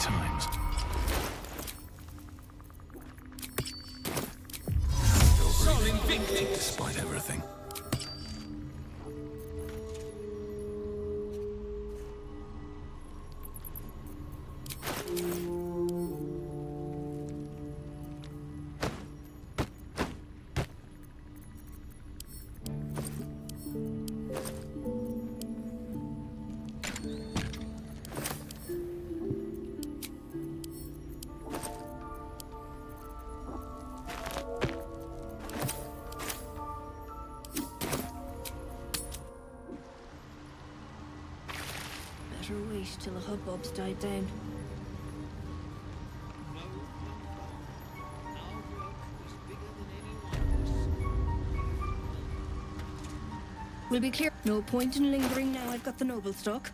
times. Despite everything. Wait till the hubbub's died down. We'll be clear. No point in lingering now I've got the noble stock.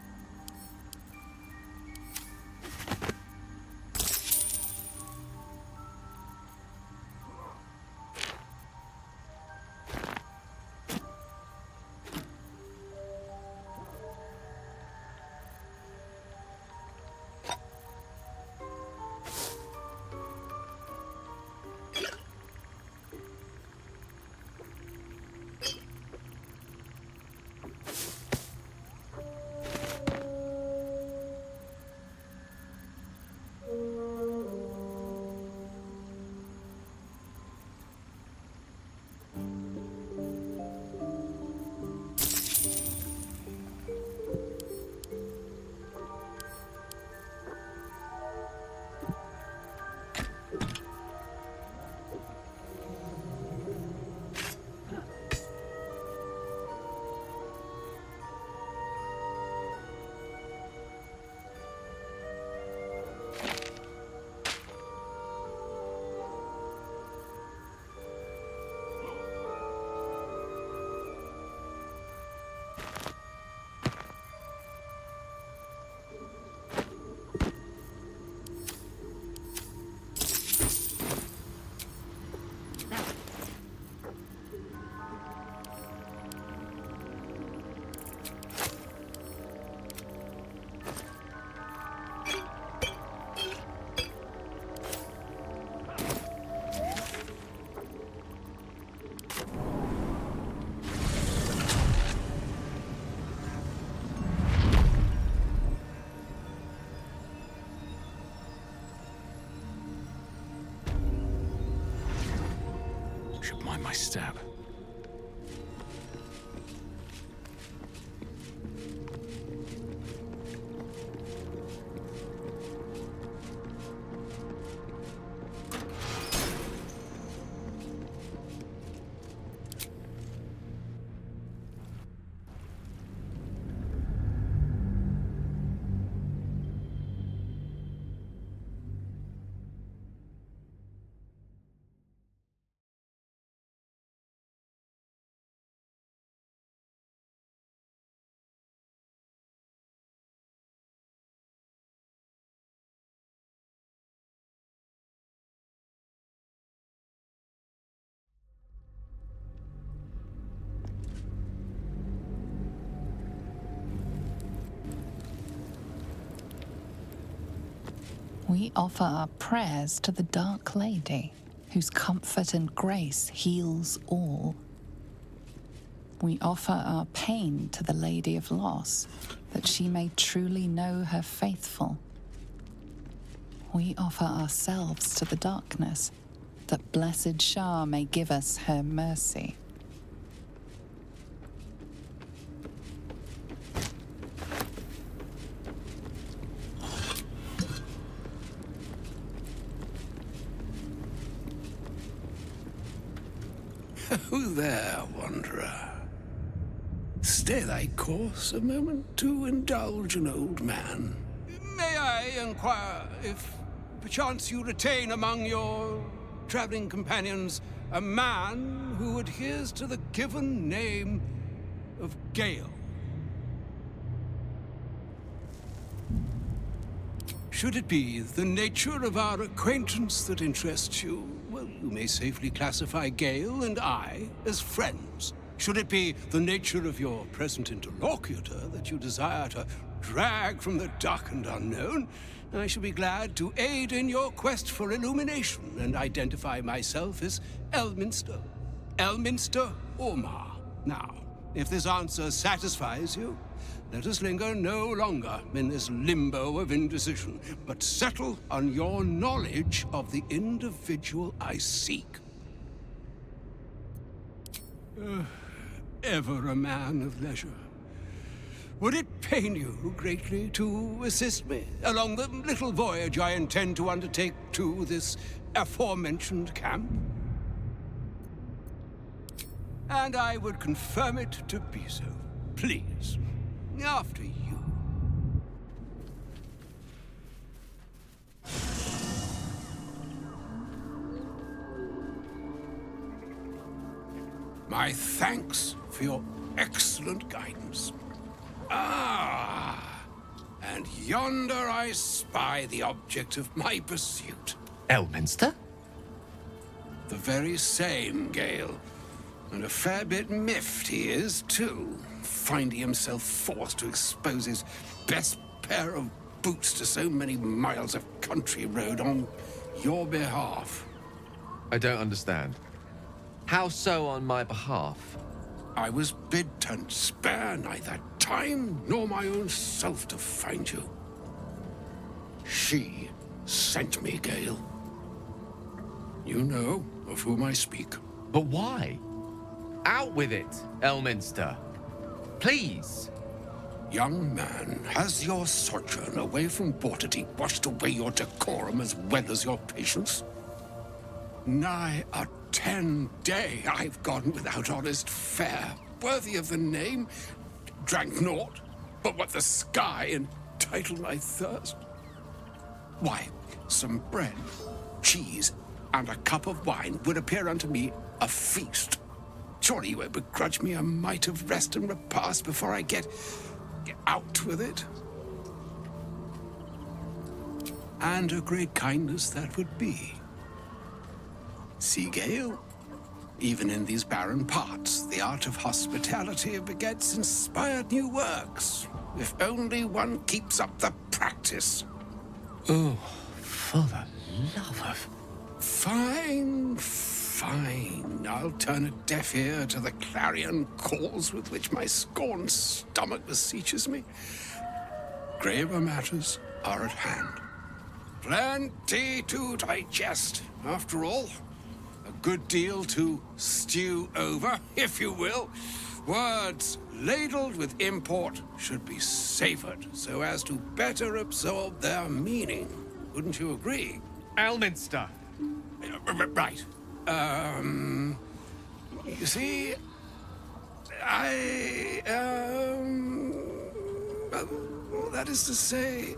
Should mind my step. We offer our prayers to the Dark Lady, whose comfort and grace heals all. We offer our pain to the Lady of Loss, that she may truly know her faithful. We offer ourselves to the darkness, that blessed Shah may give us her mercy. Who there, wanderer? Stay thy course a moment to indulge an old man. May I inquire if perchance you retain among your traveling companions a man who adheres to the given name of Gale? Should it be the nature of our acquaintance that interests you, well, you may safely classify Gale and I as friends. Should it be the nature of your present interlocutor that you desire to drag from the darkened unknown, I shall be glad to aid in your quest for illumination and identify myself as Elminster. Elminster Ormar. Now, if this answer satisfies you, let us linger no longer in this limbo of indecision, but settle on your knowledge of the individual I seek. Ever a man of leisure. Would it pain you greatly to assist me along the little voyage I intend to undertake to this aforementioned camp? And I would confirm it to be so. Please, after you. My thanks for your excellent guidance. Ah, and yonder I spy the object of my pursuit. Elminster? The very same, Gale. And a fair bit miffed he is, too, finding himself forced to expose his best pair of boots to so many miles of country road on your behalf. I don't understand. How so on my behalf? I was bid to spare neither time nor my own self to find you. She sent me, Gale. You know of whom I speak. But why? Out with it, Elminster. Please. Young man, has your sojourn away from Bortity washed away your decorum as well as your patience? Nigh a 10-day I've gone without honest fare, worthy of the name, drank naught but what the sky entitled my thirst. Why, some bread, cheese, and a cup of wine would appear unto me a feast. Surely you won't begrudge me a mite of rest and repast before I get out with it? And a great kindness that would be. See, Gale, even in these barren parts, the art of hospitality begets inspired new works, if only one keeps up the practice. Oh, for the love of... Fine. I'll turn a deaf ear to the clarion calls with which my scorned stomach beseeches me. Graver matters are at hand. Plenty to digest, after all. A good deal to stew over, if you will. Words ladled with import should be savored so as to better absorb their meaning. Wouldn't you agree? Elminster! Right. You see, that is to say,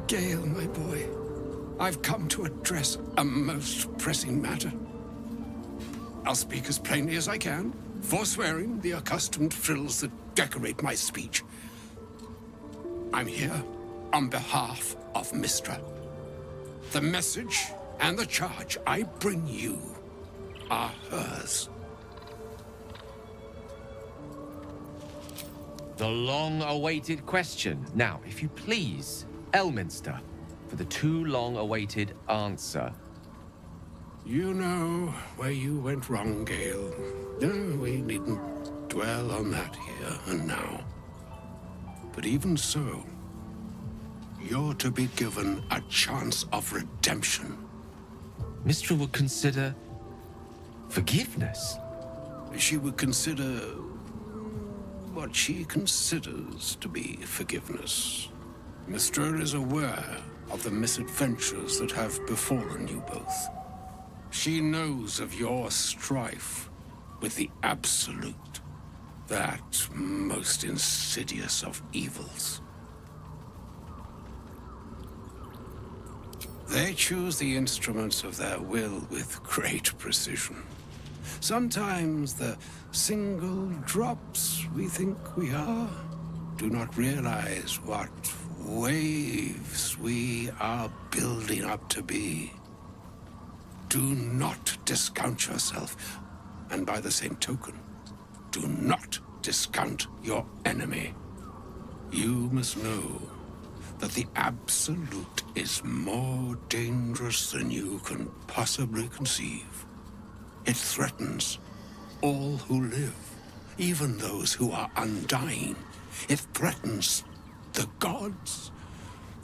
Gale, my boy, I've come to address a most pressing matter. I'll speak as plainly as I can, forswearing the accustomed frills that decorate my speech. I'm here on behalf of Mistra. The message and the charge I bring you are hers. The long-awaited question. Now, if you please, Elminster, for the too long-awaited answer. You know where you went wrong, Gale. No, we needn't dwell on that here and now. But even so, you're to be given a chance of redemption. Mistra would consider forgiveness. She would consider what she considers to be forgiveness. Mistra is aware of the misadventures that have befallen you both. She knows of your strife with the Absolute, that most insidious of evils. They choose the instruments of their will with great precision. Sometimes the single drops we think we are do not realize what waves we are building up to be. Do not discount yourself, And by the same token, do not discount your enemy. You must know that the Absolute is more dangerous than you can possibly conceive. It threatens all who live, even those who are undying. It threatens the gods,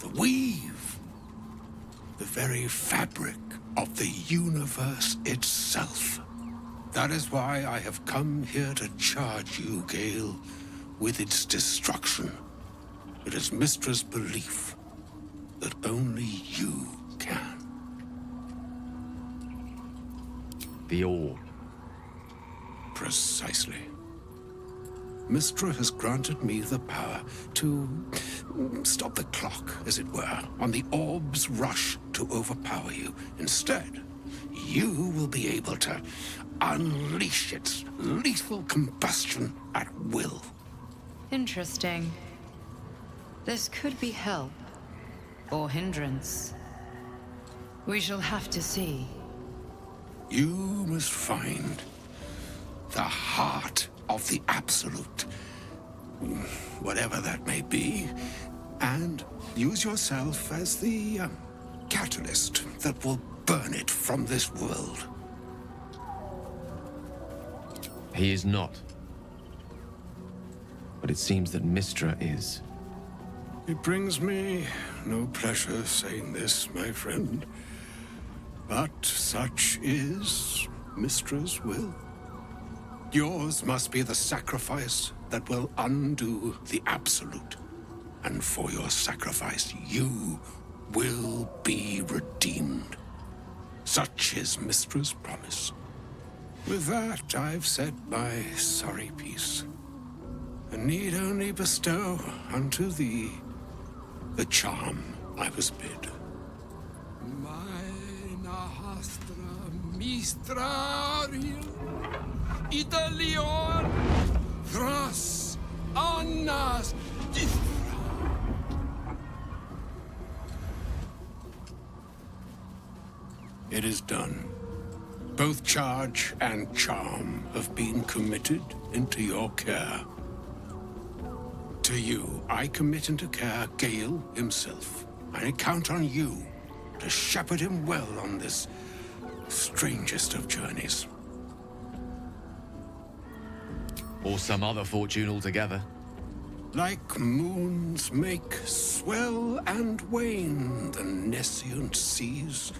the weave, the very fabric of the universe itself. That is why I have come here to charge you, Gale, with its destruction. It is Mystra's belief that only you can. The orb. Precisely. Mystra has granted me the power to stop the clock, as it were, on the orb's rush to overpower you. Instead, you will be able to unleash its lethal combustion at will. Interesting. This could be help, or hindrance. We shall have to see. You must find the heart of the Absolute, whatever that may be, and use yourself as the catalyst that will burn it from this world. He is not. But it seems that Mystra is. It brings me no pleasure saying this, my friend, but such is Mystra's will. Yours must be the sacrifice that will undo the Absolute. And for your sacrifice, you will be redeemed. Such is Mystra's promise. With that, I've said my sorry piece, and need only bestow unto thee the charm I was bid. Meine Hastra Mistrariel Italion Thras Annas Dithra. It is done. Both charge and charm have been committed into your care. To you, I commit into care Gale himself. I count on you to shepherd him well on this strangest of journeys. Or some other fortune altogether. Like moons make swell and wane the nescient seas,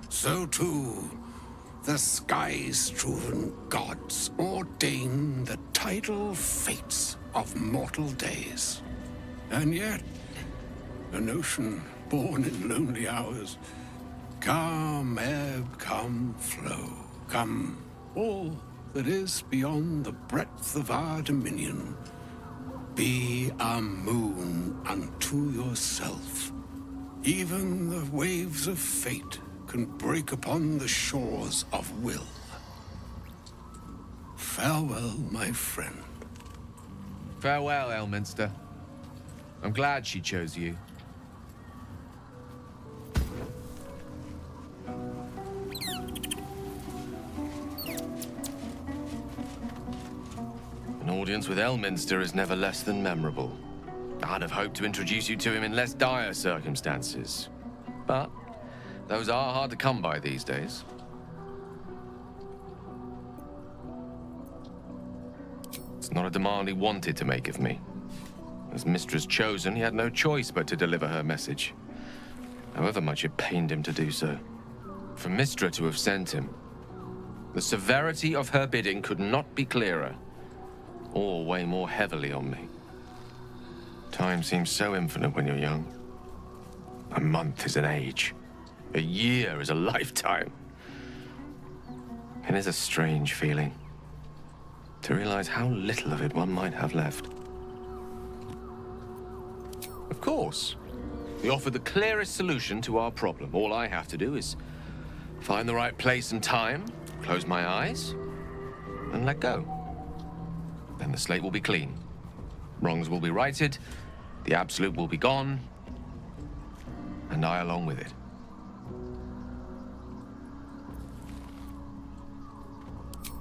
so too the sky-strewn gods ordain the tidal fates of mortal days. And yet, an ocean born in lonely hours, come ebb, come flow, come all that is beyond the breadth of our dominion. Be a moon unto yourself. Even the waves of fate can break upon the shores of will. Farewell, my friend. Farewell, Elminster. I'm glad she chose you. An audience with Elminster is never less than memorable. I'd have hoped to introduce you to him in less dire circumstances. But those are hard to come by these days. It's not a demand he wanted to make of me. As Mistress chosen, he had no choice but to deliver her message, however much it pained him to do so. For Mystra to have sent him, the severity of her bidding could not be clearer, or weigh more heavily on me. Time seems so infinite when you're young. A month is an age. A year is a lifetime. It is a strange feeling to realize how little of it one might have left. Of course, we offer the clearest solution to our problem. All I have to do is find the right place and time, close my eyes, and let go. Then the slate will be clean. Wrongs will be righted, the Absolute will be gone, and I along with it.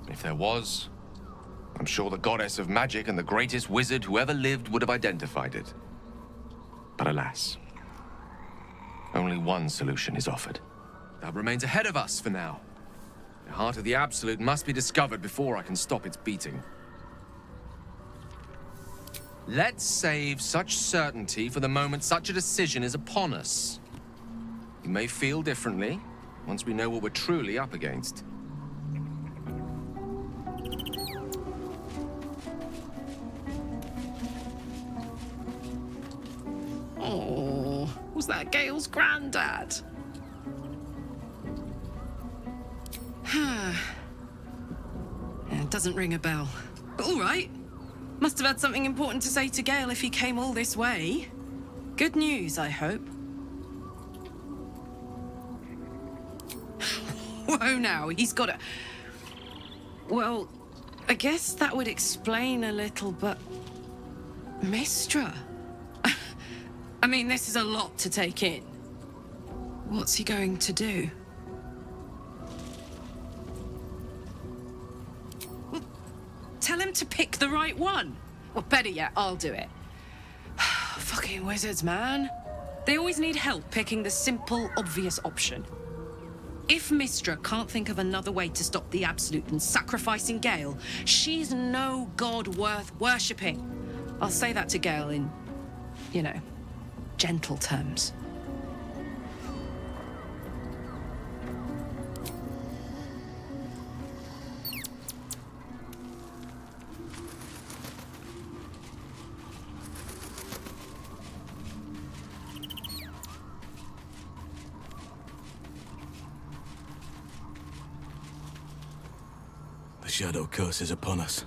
If there was, I'm sure the goddess of magic and the greatest wizard who ever lived would have identified it. But alas, only one solution is offered. That remains ahead of us for now. The heart of the Absolute must be discovered before I can stop its beating. Let's save such certainty for the moment such a decision is upon us. You may feel differently once we know what we're truly up against. Oh, was that Gale's granddad? It doesn't ring a bell. But all right. Must have had something important to say to Gale if he came all this way. Good news, I hope. Whoa now, he's got a... Well, I guess that would explain a little, but... Mystra? I mean, this is a lot to take in. What's he going to do? Well, tell him to pick the right one. Or better yet, I'll do it. Fucking wizards, man. They always need help picking the simple, obvious option. If Mystra can't think of another way to stop the Absolute than sacrificing Gale, she's no god worth worshipping. I'll say that to Gale in, you know, gentle terms. The Shadow Curse is upon us.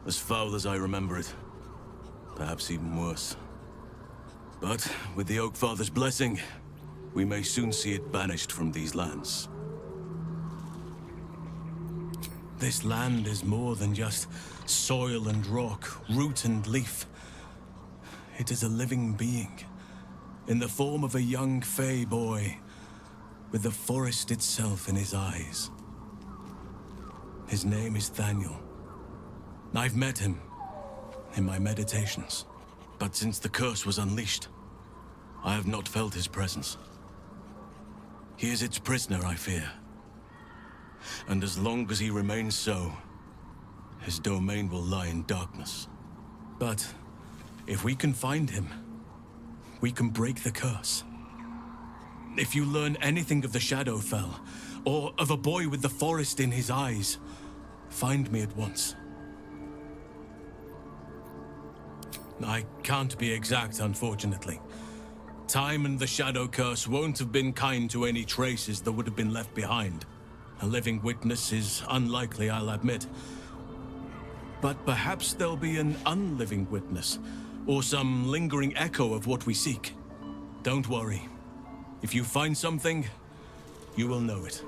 As foul as I remember it. Perhaps even worse. But with the Oak Father's blessing, we may soon see it banished from these lands. This land is more than just soil and rock, root and leaf. It is a living being, in the form of a young fey boy, with the forest itself in his eyes. His name is Thaniel. I've met him in my meditations, but since the curse was unleashed, I have not felt his presence. He is its prisoner, I fear. And as long as he remains so, his domain will lie in darkness. But if we can find him, we can break the curse. If you learn anything of the Shadowfell, or of a boy with the forest in his eyes, find me at once. I can't be exact, unfortunately. Time and the Shadow Curse won't have been kind to any traces that would have been left behind. A living witness is unlikely, I'll admit. But perhaps there'll be an unliving witness, or some lingering echo of what we seek. Don't worry. If you find something, you will know it.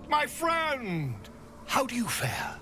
My friend! How do you fare?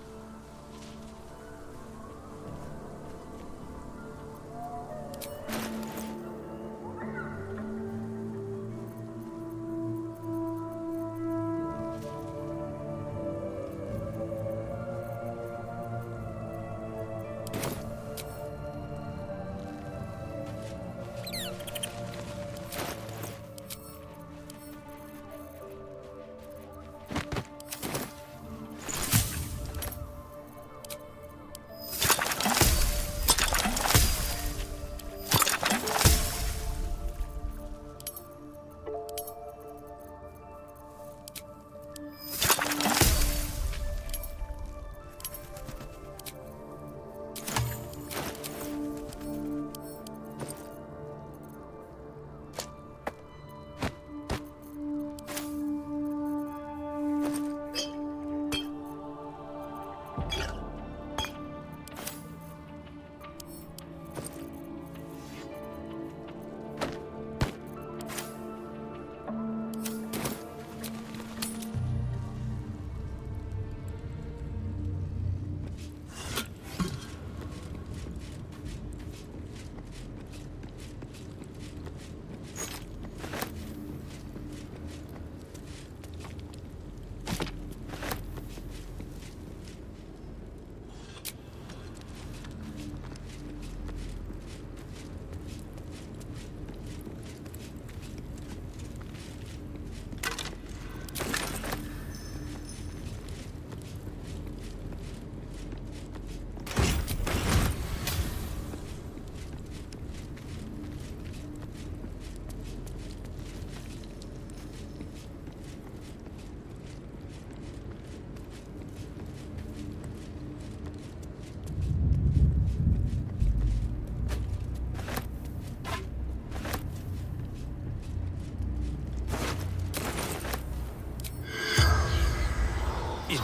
The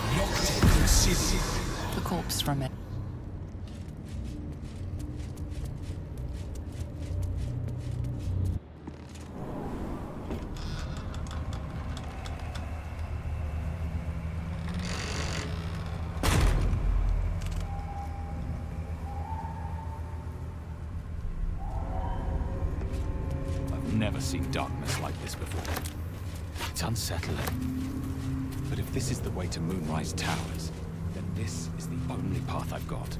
corpse from it. Never seen darkness like this before. It's unsettling. But if this is the way to Moonrise Towers, then this is the only path I've got.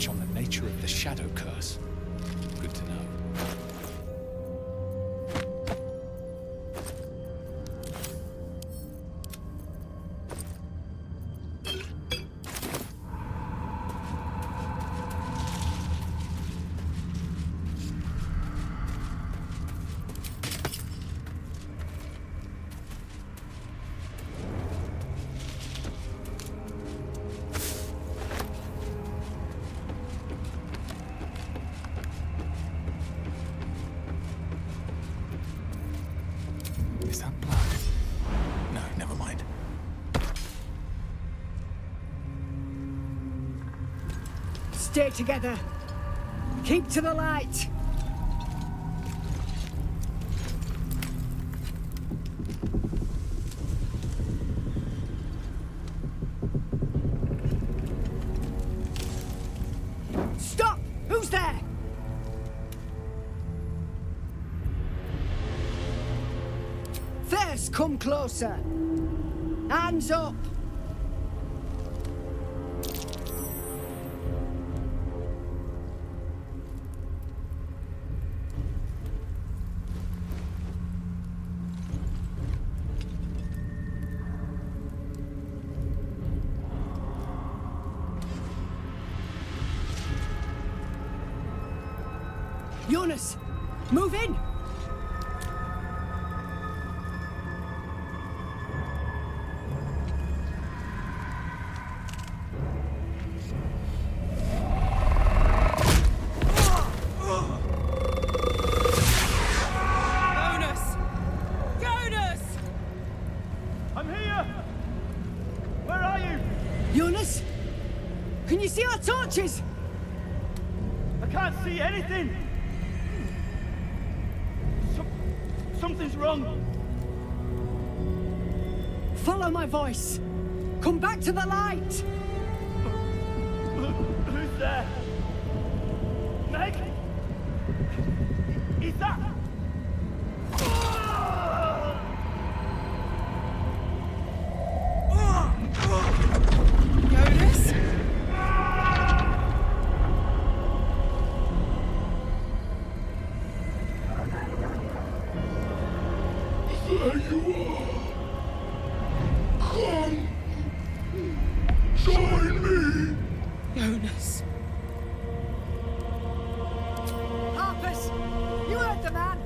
On the nature of the shadow curse. Good to know. Is that blood? No, never mind. Stay together. Keep to the light. Stop! Who's there? First, come closer. Hands up. Jonas, move in! I'm here! Where are you? Jonas? Can you see our torches? I can't see anything! Something's wrong! Follow my voice! Come back to the light! Who's there? Meg? Is that... Jonas? There you are. Come. Join me. Jonas. Harpers, you heard the man.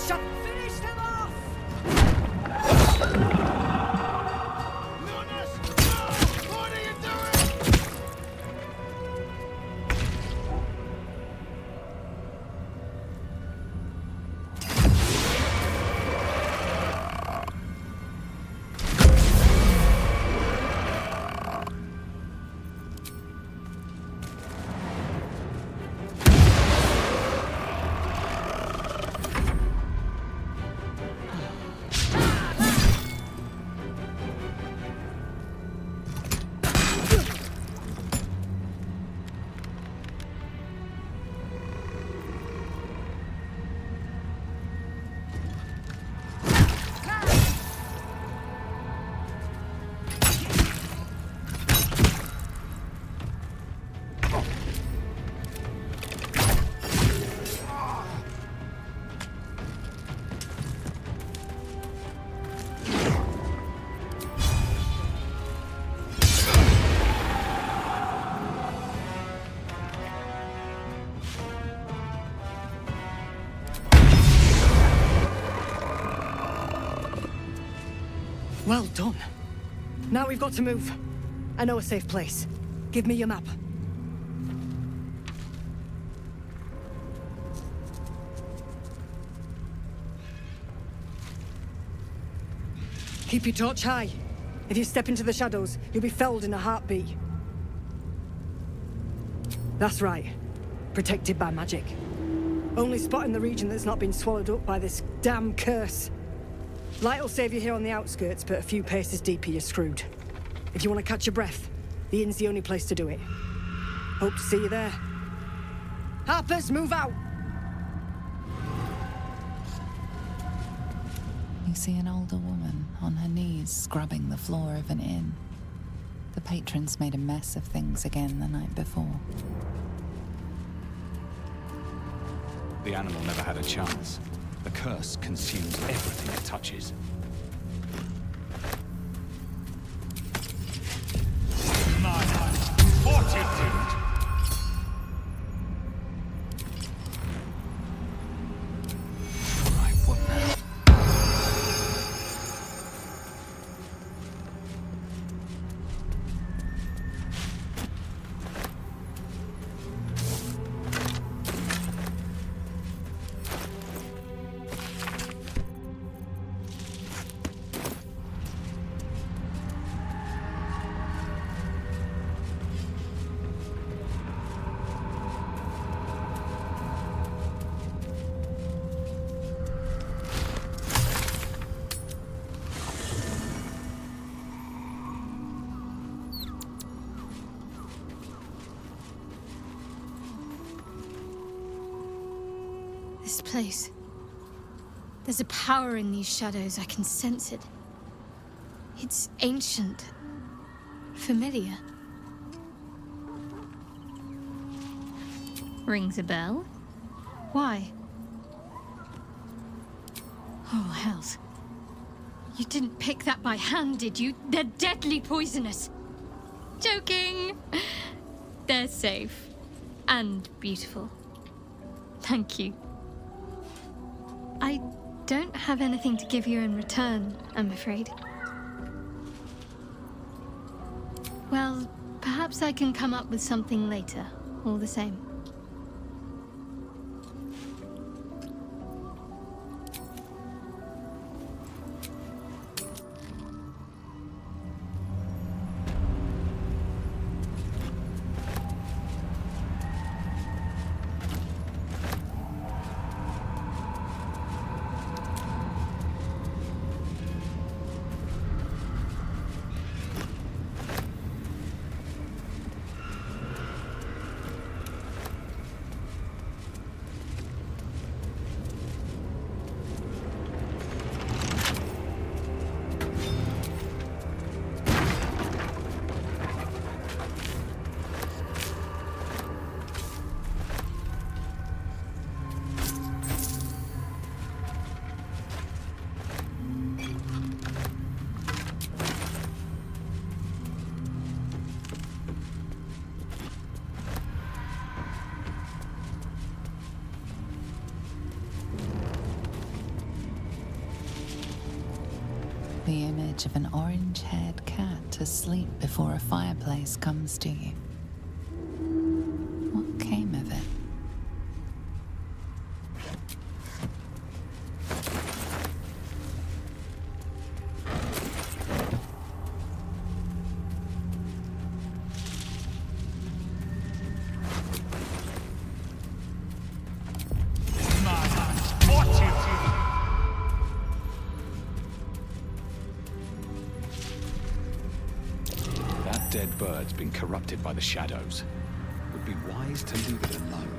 shut. Finish them off! Lunas! No! What are you doing? Well done. Now we've got to move. I know a safe place. Give me your map. Keep your torch high. If you step into the shadows, you'll be felled in a heartbeat. That's right. Protected by magic. Only spot in the region that's not been swallowed up by this damn curse. Light will save you here on the outskirts, but a few paces deeper you're screwed. If you want to catch your breath, the inn's the only place to do it. Hope to see you there. Harpers, move out! You see an older woman on her knees scrubbing the floor of an inn. The patrons made a mess of things again the night before. The animal never had a chance. The curse consumes everything it touches. Fortitude! This place. There's a power in these shadows. I can sense it. It's ancient. Familiar. Rings a bell? Why? Oh, hells. You didn't pick that by hand, did you? They're deadly poisonous. Joking. They're safe. And beautiful. Thank you. I don't have anything to give you in return, I'm afraid. Well, perhaps I can come up with something later, all the same. The image of an orange-haired cat asleep before a fireplace comes to you. What came of it? Dead bird's been corrupted by the shadows. Would be wise to leave it alone.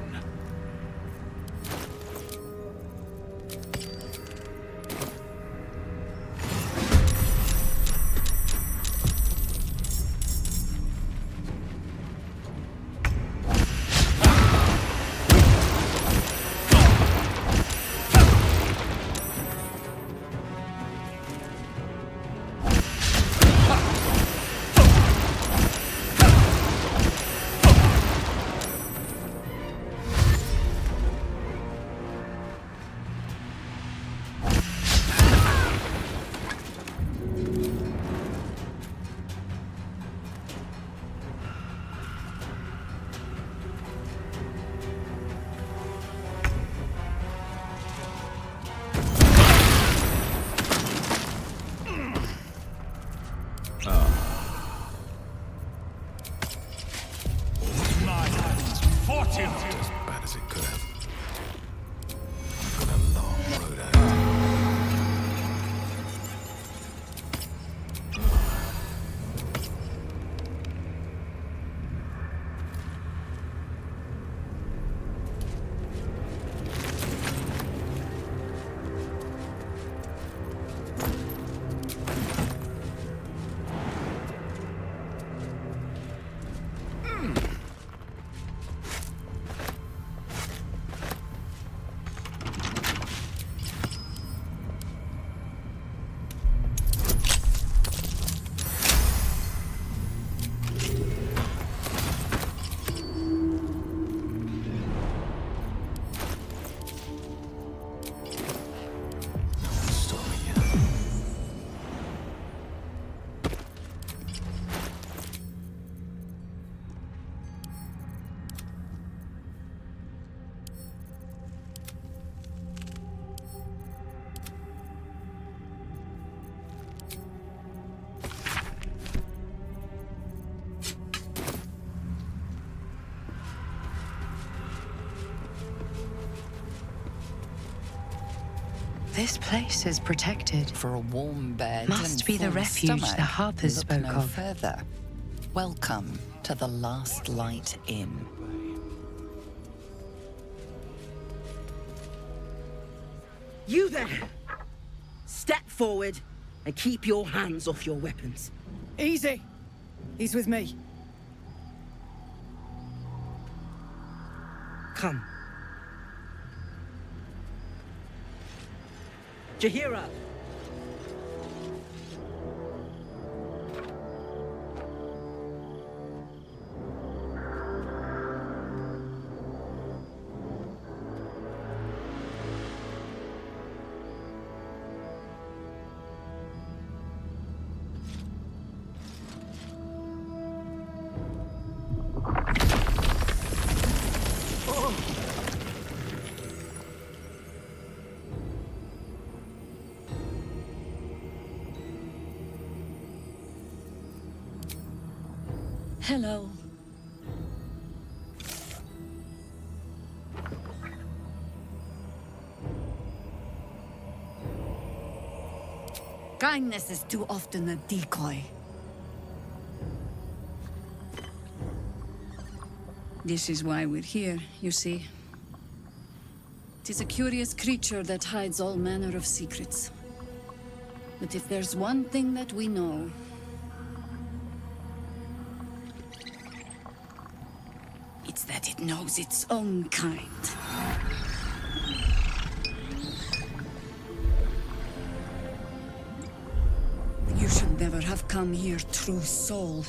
This place is protected. For a warm bed Must and be the full refuge stomach, the Harpers look spoke no of. further. Welcome to the Last Light Inn. You there! Step forward and keep your hands off your weapons. Easy. He's with me. Come. Jahira! Hello. Kindness is too often a decoy. This is why we're here, you see. It is a curious creature that hides all manner of secrets. But if there's one thing that we know, it's that it knows its own kind. You should never have come here, true soul.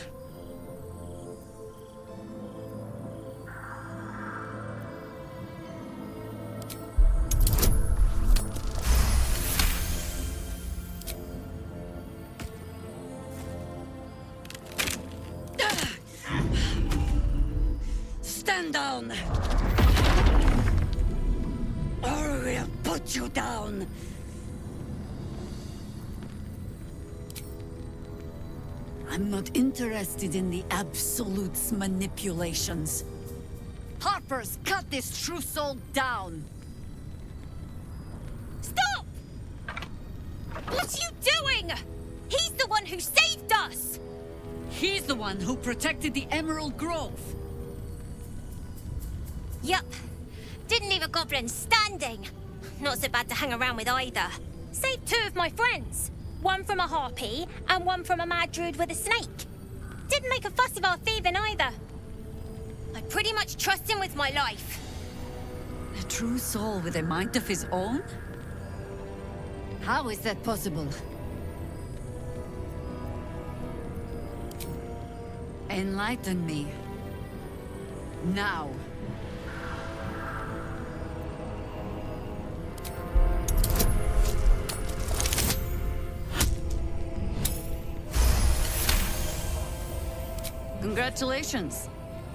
down! Or we'll put you down! I'm not interested in the Absolute's manipulations. Harpers, cut this true soul down! Stop! What are you doing? He's the one who saved us! He's the one who protected the Emerald Grove. Yup. Didn't leave a goblin standing. Not so bad to hang around with either. Saved 2 of my friends. One from a harpy, and one from a mad druid with a snake. Didn't make a fuss of our thieving either. I pretty much trust him with my life. A true soul with a mind of his own? How is that possible? Enlighten me. Now. Congratulations.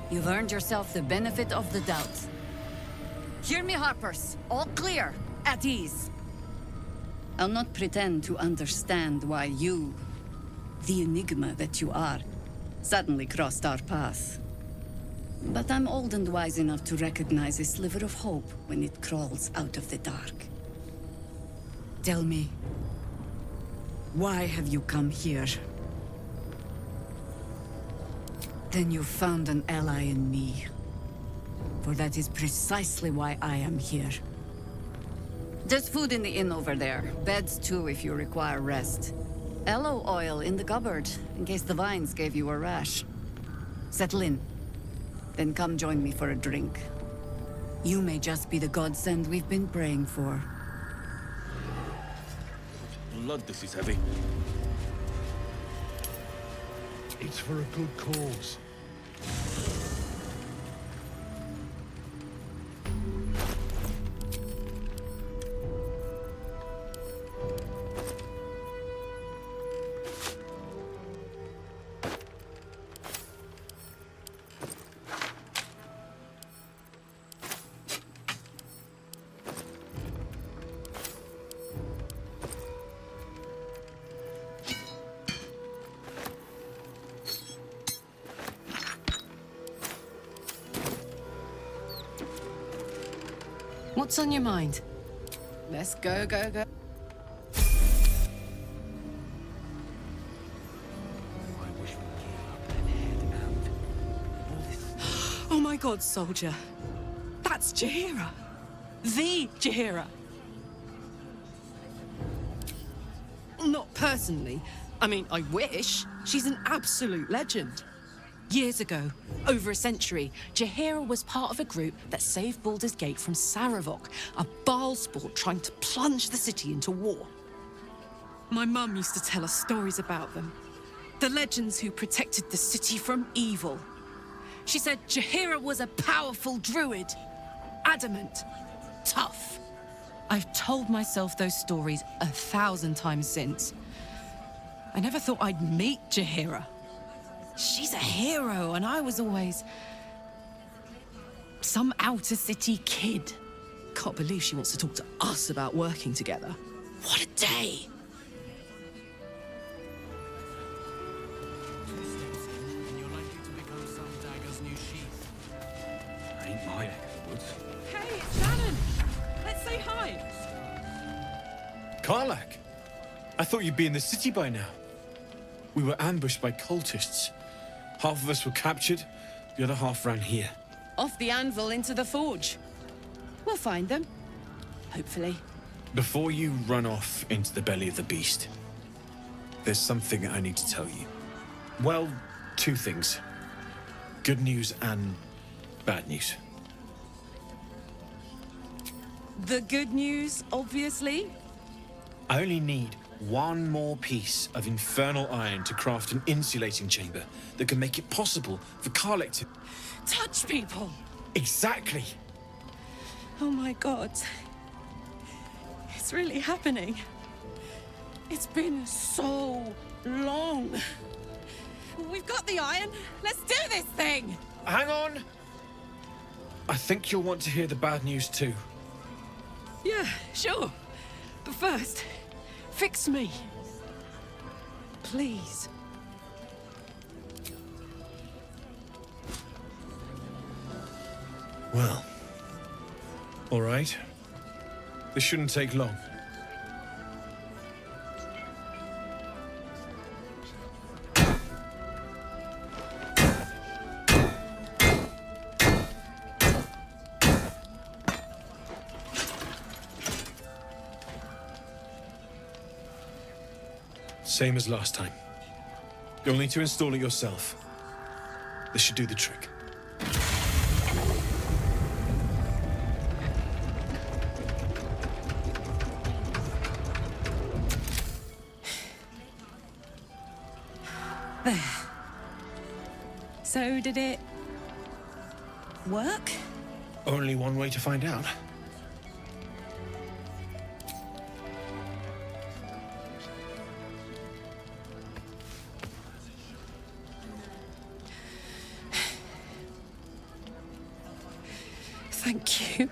You've earned yourself the benefit of the doubt. Hear me, Harpers. All clear. At ease. I'll not pretend to understand why you, the enigma that you are, suddenly crossed our path. But I'm old and wise enough to recognize a sliver of hope when it crawls out of the dark. Tell me, why have you come here? Then you found an ally in me. For that is precisely why I am here. There's food in the inn over there. Beds too if you require rest. Aloe oil in the cupboard, in case the vines gave you a rash. Settle in. Then come join me for a drink. You may just be the godsend we've been praying for. Blood, this is heavy. It's for a good cause. What's on your mind? Let's go, go, go. Oh my god, soldier. That's Jaheira. The Jaheira. Not personally. I mean, I wish. She's an absolute legend. Years ago, over a century, Jaheira was part of a group that saved Baldur's Gate from Saravok, a Baalsport trying to plunge the city into war. My mum used to tell us stories about them. The legends who protected the city from evil. She said Jaheira was a powerful druid. Adamant. Tough. I've told myself those stories 1,000 times since. I never thought I'd meet Jaheira. She's a hero, and I was always some outer city kid. Can't believe she wants to talk to us about working together. What a day! Ain't my neck of the woods. Hey, it's Shannon! Let's say hi! Kарлach! I thought you'd be in the city by now. We were ambushed by cultists. Half of us were captured, the other half ran here. Off the anvil into the forge. We'll find them. Hopefully. Before you run off into the belly of the beast, there's something I need to tell you. Well, 2 things. Good news and bad news. The good news, obviously. I only need 1 more piece of infernal iron to craft an insulating chamber that can make it possible for Kарлach to... Touch people! Exactly! Oh my god. It's really happening. It's been so long. We've got the iron. Let's do this thing! Hang on! I think you'll want to hear the bad news too. Yeah, sure. But first, fix me. Please. Well, all right. This shouldn't take long. Same as last time. You'll need to install it yourself. This should do the trick. There. So did it work? Only one way to find out. Thank you.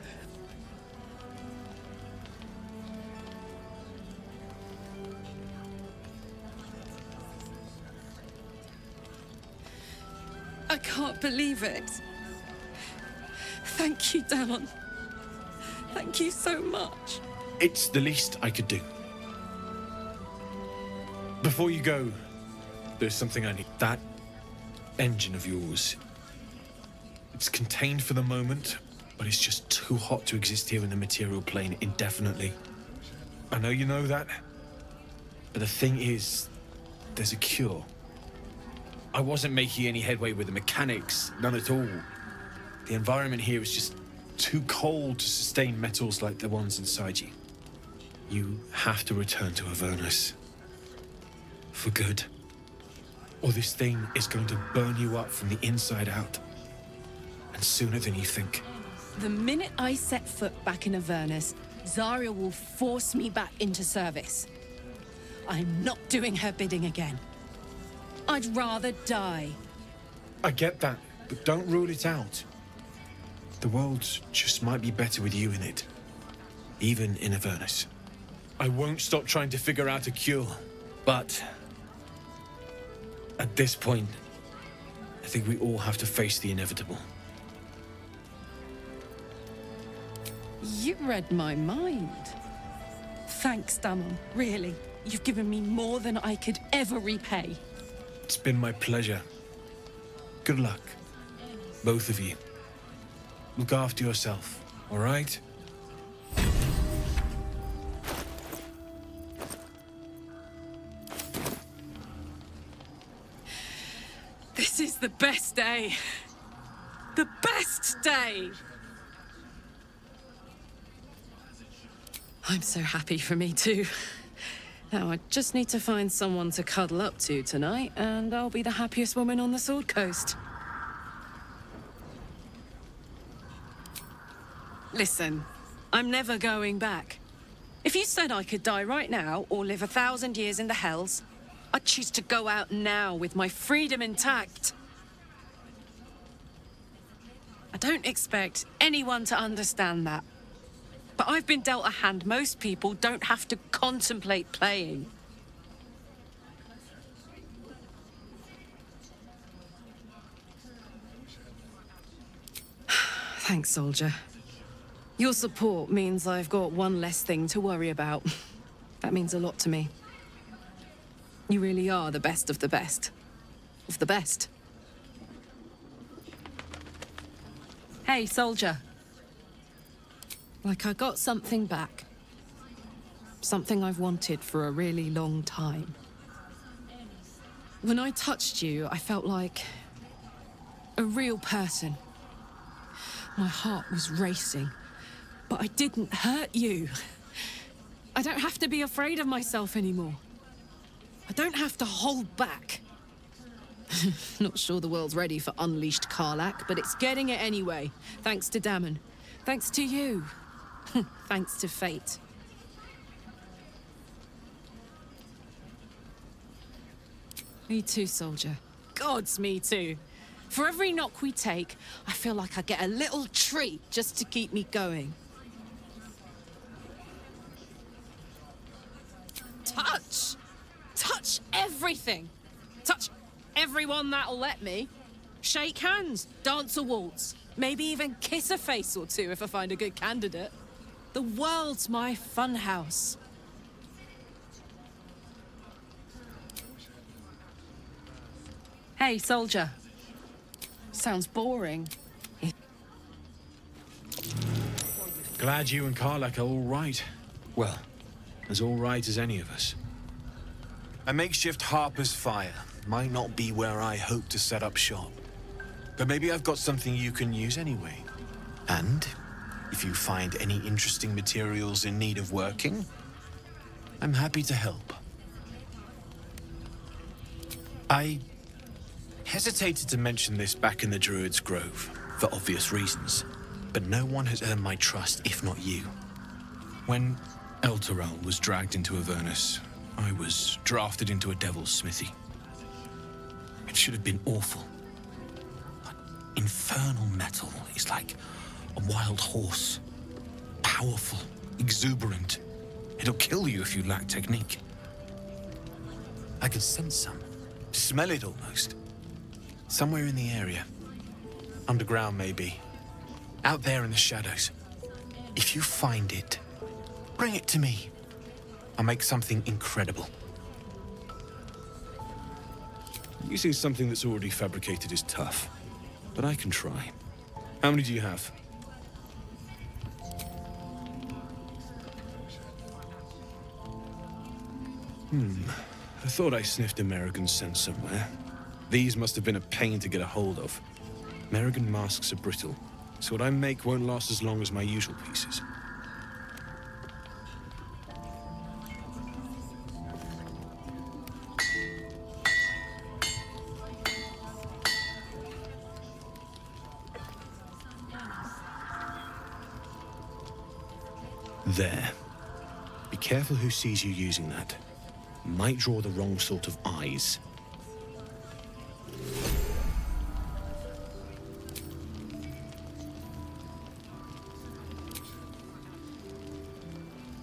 I can't believe it. Thank you, Dallon. Thank you so much. It's the least I could do. Before you go, there's something I need. That engine of yours. It's contained for the moment, but it's just too hot to exist here in the material plane indefinitely. I know you know that, but the thing is, there's a cure. I wasn't making any headway with the mechanics, none at all. The environment here is just too cold to sustain metals like the ones inside you. You have to return to Avernus. For good. Or this thing is going to burn you up from the inside out. And sooner than you think. The minute I set foot back in Avernus, Zarya will force me back into service. I'm not doing her bidding again. I'd rather die. I get that, but don't rule it out. The world just might be better with you in it. Even in Avernus. I won't stop trying to figure out a cure, but at this point, I think we all have to face the inevitable. You read my mind. Thanks, Damon. Really, you've given me more than I could ever repay. It's been my pleasure. Good luck, both of you. Look after yourself, all right? This is the best day. The best day! I'm so happy for me too. Now I just need to find someone to cuddle up to tonight, and I'll be the happiest woman on the Sword Coast. Listen, I'm never going back. If you said I could die right now or live 1,000 years in the Hells, I'd choose to go out now with my freedom intact. I don't expect anyone to understand that. But I've been dealt a hand most people don't have to contemplate playing. Thanks, soldier. Your support means I've got one less thing to worry about. That means a lot to me. You really are the best of the best. Of the best. Hey, soldier. Like I got something back. Something I've wanted for a really long time. When I touched you, I felt like a real person. My heart was racing, but I didn't hurt you. I don't have to be afraid of myself anymore. I don't have to hold back. Not sure the world's ready for unleashed Kарлach, but it's getting it anyway. Thanks to Damon. Thanks to you. Thanks to fate. Me too, soldier. Gods, me too. For every knock we take, I feel like I get a little treat just to keep me going. Touch! Touch everything! Touch everyone that'll let me. Shake hands, dance a waltz, maybe even kiss a face or two if I find a good candidate. The world's my funhouse. Hey, soldier. Sounds boring. Glad you and Kарлach are all right. Well, as all right as any of us. A makeshift Harper's Fire might not be where I hope to set up shop. But maybe I've got something you can use anyway. And if you find any interesting materials in need of working, I'm happy to help. I hesitated to mention this back in the Druid's Grove, for obvious reasons, but no one has earned my trust if not you. When Elturel was dragged into Avernus, I was drafted into a devil's smithy. It should have been awful. But infernal metal is like a wild horse. Powerful, exuberant. It'll kill you if you lack technique. I could sense some. Smell it almost. Somewhere in the area. Underground, maybe. Out there in the shadows. If you find it, bring it to me. I'll make something incredible. Using something that's already fabricated is tough, but I can try. How many do you have? I thought I sniffed American scent somewhere. These must have been a pain to get a hold of. American masks are brittle, so what I make won't last as long as my usual pieces. There. Be careful who sees you using that. Might draw the wrong sort of eyes.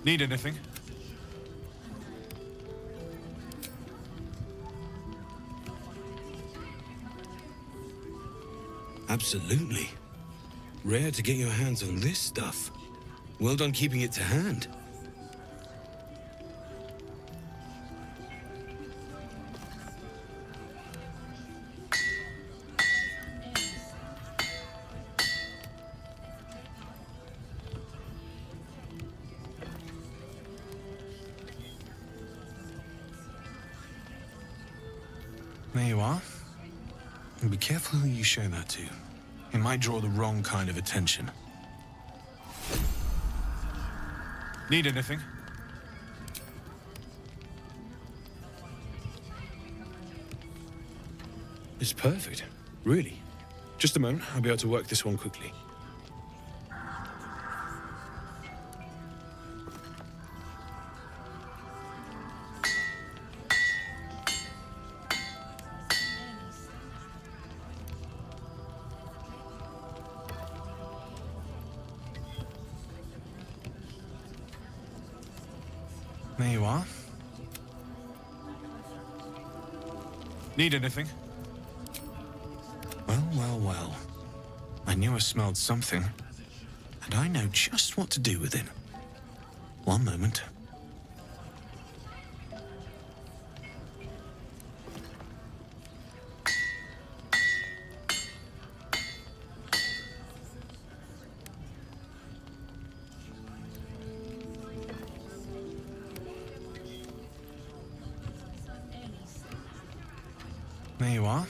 Need anything? Absolutely. Rare to get your hands on this stuff. Well done keeping it to hand. There you are. And be careful who you show that to. It might draw the wrong kind of attention. Need anything? It's perfect. Really. Just a moment. I'll be able to work this one quickly. There you are. Need anything? Well, well, well. I knew I smelled something, and I know just what to do with it. One moment. There you are.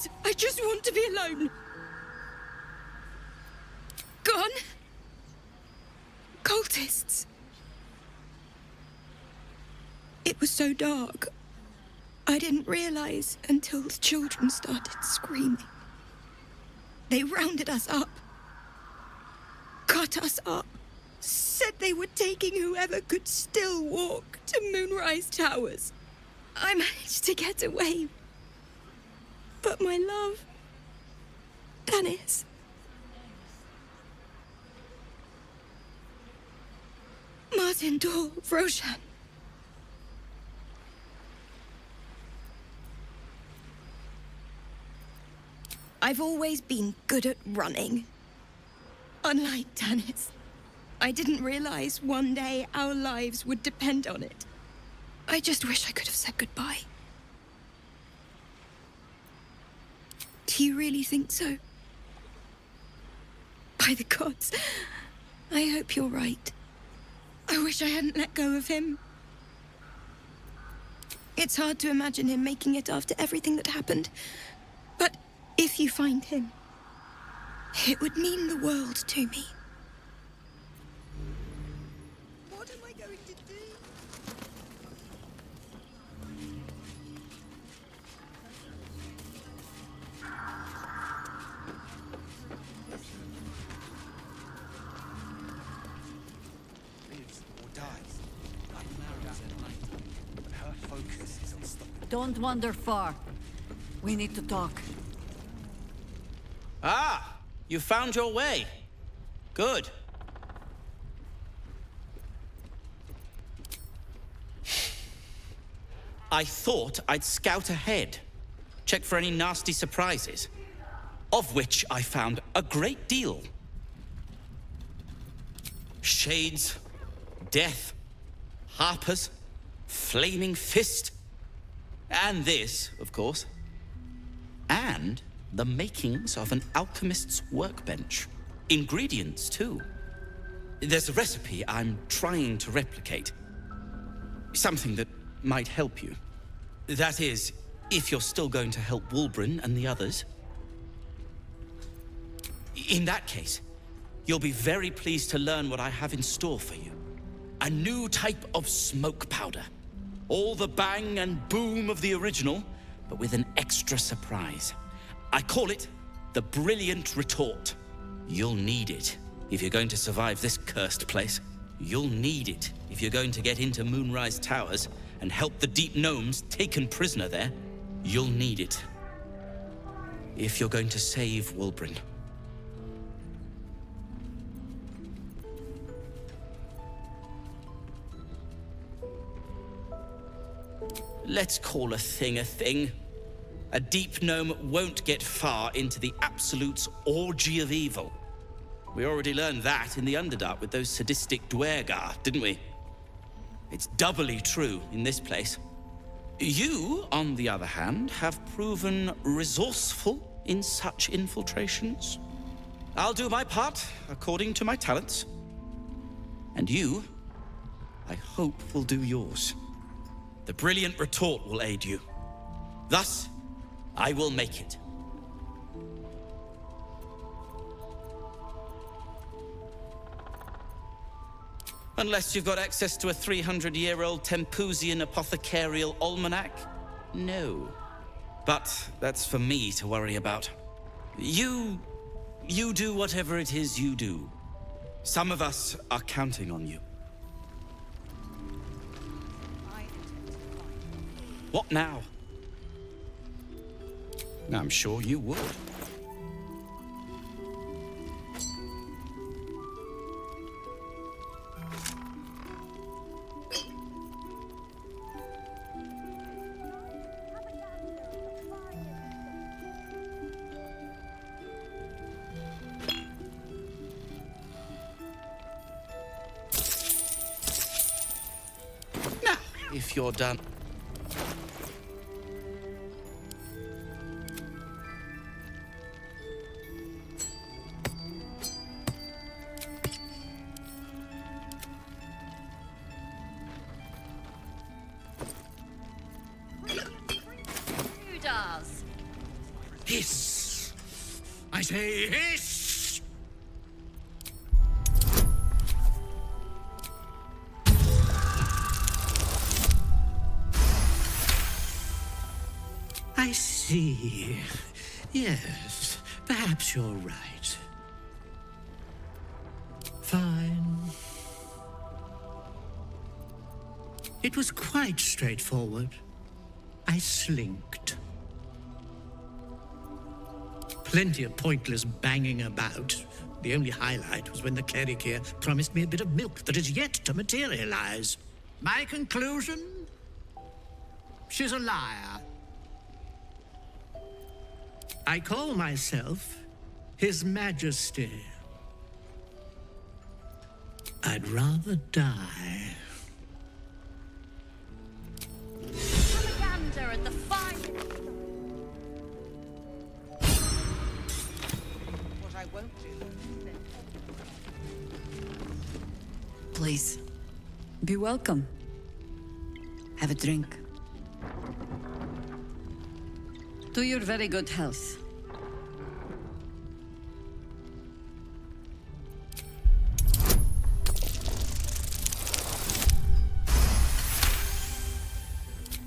Please, I just want to be alone. Gone? Cultists. It was so dark. I didn't realize until the children started screaming. They rounded us up. Cut us up. Said they were taking whoever could still walk to Moonrise Towers. I managed to get away. But my love, Dennis, Martin Dor, Roshan. I've always been good at running. Unlike Dennis, I didn't realize one day our lives would depend on it. I just wish I could have said goodbye. Do you really think so? By the gods, I hope you're right. I wish I hadn't let go of him. It's hard to imagine him making it after everything that happened. But if you find him, it would mean the world to me. What am I going to do? Don't wander far. We need to talk. Ah, you found your way. Good. I thought I'd scout ahead, check for any nasty surprises, of which I found a great deal. Shades, death, harpers, flaming fist, and this, of course, and the makings of an alchemist's workbench. Ingredients, too. There's a recipe I'm trying to replicate. Something that might help you. That is, if you're still going to help Wulbren and the others. In that case, you'll be very pleased to learn what I have in store for you. A new type of smoke powder. All the bang and boom of the original, but with an extra surprise. I call it the Brilliant Retort. You'll need it if you're going to survive this cursed place. You'll need it if you're going to get into Moonrise Towers and help the Deep Gnomes taken prisoner there. You'll need it if you're going to save Wulbren. Let's call a thing a thing. A deep gnome won't get far into the Absolute's orgy of evil. We already learned that in the Underdark with those sadistic Dwergar, didn't we? It's doubly true in this place. You, on the other hand, have proven resourceful in such infiltrations. I'll do my part according to my talents. And you, I hope, will do yours. The Brilliant Retort will aid you. Thus, I will make it. Unless you've got access to a 300-year-old Tempusian apothecarial almanac? No. But that's for me to worry about. You do whatever it is you do. Some of us are counting on you. What now? I'm sure you would. Now, if you're done. Hiss! I say hiss! I see. Yes, perhaps you're right. Fine. It was quite straightforward. I slinked. Plenty of pointless banging about. The only highlight was when the cleric here promised me a bit of milk that is yet to materialize. My conclusion? She's a liar. I call myself His Majesty. I'd rather die. Gander at the fire. What I won't do. Please, be welcome. Have a drink. To your very good health.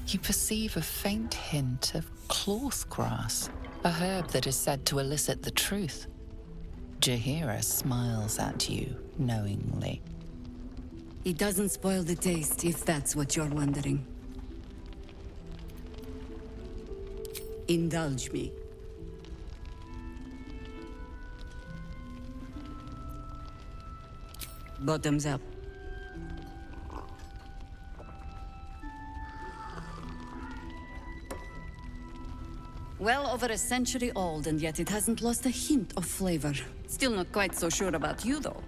You perceive a faint hint of cloth grass, a herb that is said to elicit the truth. Jaheira smiles at you knowingly. It doesn't spoil the taste, if that's what you're wondering. Indulge me. Bottoms up. Well over a century old, and yet it hasn't lost a hint of flavor. Still not quite so sure about you, though.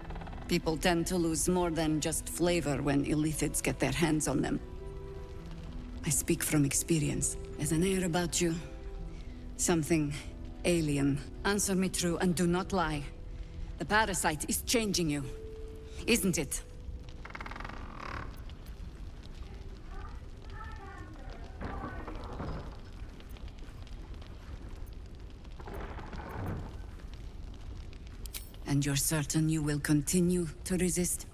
People tend to lose more than just flavor when illithids get their hands on them. I speak from experience. There's an air about you. Something alien. Answer me true and do not lie. The parasite is changing you, isn't it? And you're certain you will continue to resist?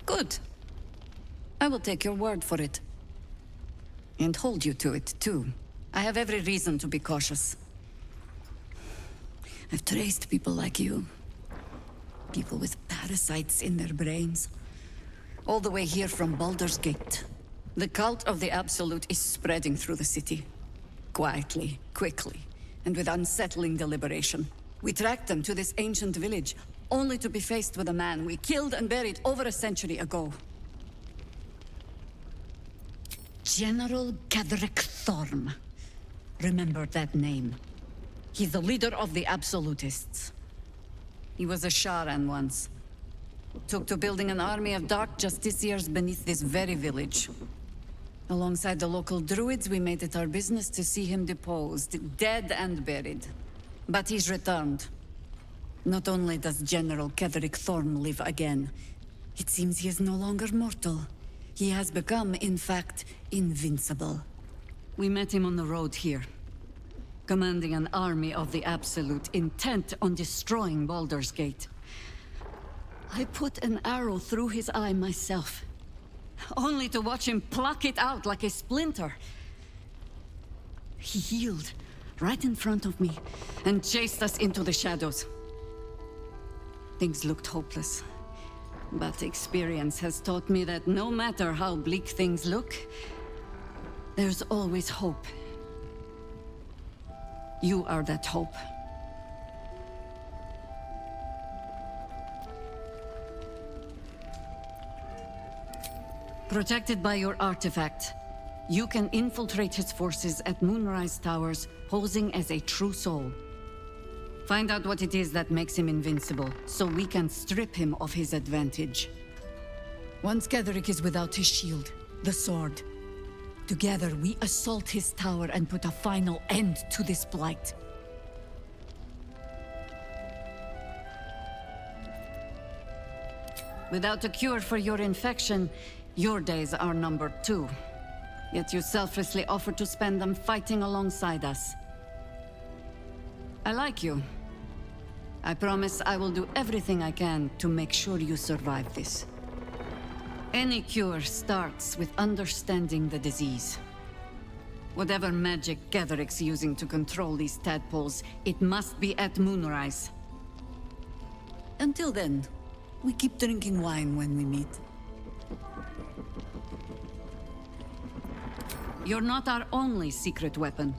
Good. I will take your word for it. And hold you to it, too. I have every reason to be cautious. I've traced people like you. People with parasites in their brains. All the way here from Baldur's Gate. The cult of the Absolute is spreading through the city. Quietly, quickly, and with unsettling deliberation. We tracked them to this ancient village, only to be faced with a man we killed and buried over a century ago. General Ketterikom Thorm. Remember that name. He's the leader of the Absolutists. He was a Sharan once. Took to building an army of dark justiciars beneath this very village. Alongside the local druids, we made it our business to see him deposed, dead and buried. But he's returned. Not only does General Ketterikom Thorm live again, it seems he is no longer mortal. He has become, in fact, invincible. We met him on the road here, commanding an army of the Absolute, intent on destroying Baldur's Gate. I put an arrow through his eye myself, only to watch him pluck it out like a splinter. He healed right in front of me and chased us into the shadows. Things looked hopeless, but experience has taught me that no matter how bleak things look, there's always hope. You are that hope. Protected by your artifact, you can infiltrate his forces at Moonrise Towers, posing as a true soul. Find out what it is that makes him invincible, so we can strip him of his advantage. Once Ketterik is without his shield, the sword, together we assault his tower and put a final end to this blight. Without a cure for your infection, your days are numbered too. Yet you selflessly offer to spend them fighting alongside us. I like you. I promise I will do everything I can to make sure you survive this. Any cure starts with understanding the disease. Whatever magic Ketterik's using to control these tadpoles, it must be at moonrise. Until then, we keep drinking wine when we meet. You're not our only secret weapon.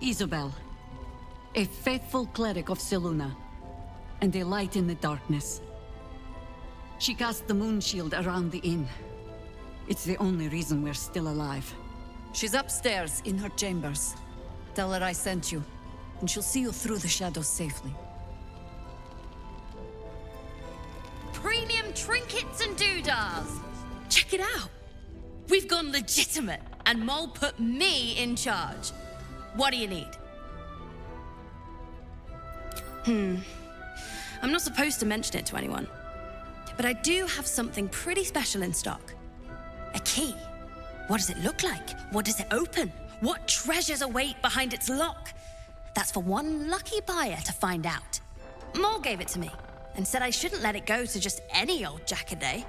Isabel, a faithful cleric of Selûne, and a light in the darkness. She cast the moon shield around the inn. It's the only reason we're still alive. She's upstairs in her chambers. Tell her I sent you, and she'll see you through the shadows safely. Premium trinkets and doodahs! Check it out! We've gone legitimate, and Mole put me in charge. What do you need? I'm not supposed to mention it to anyone, but I do have something pretty special in stock. A key. What does it look like? What does it open? What treasures await behind its lock? That's for one lucky buyer to find out. Mole gave it to me and said I shouldn't let it go to just any old jackaday.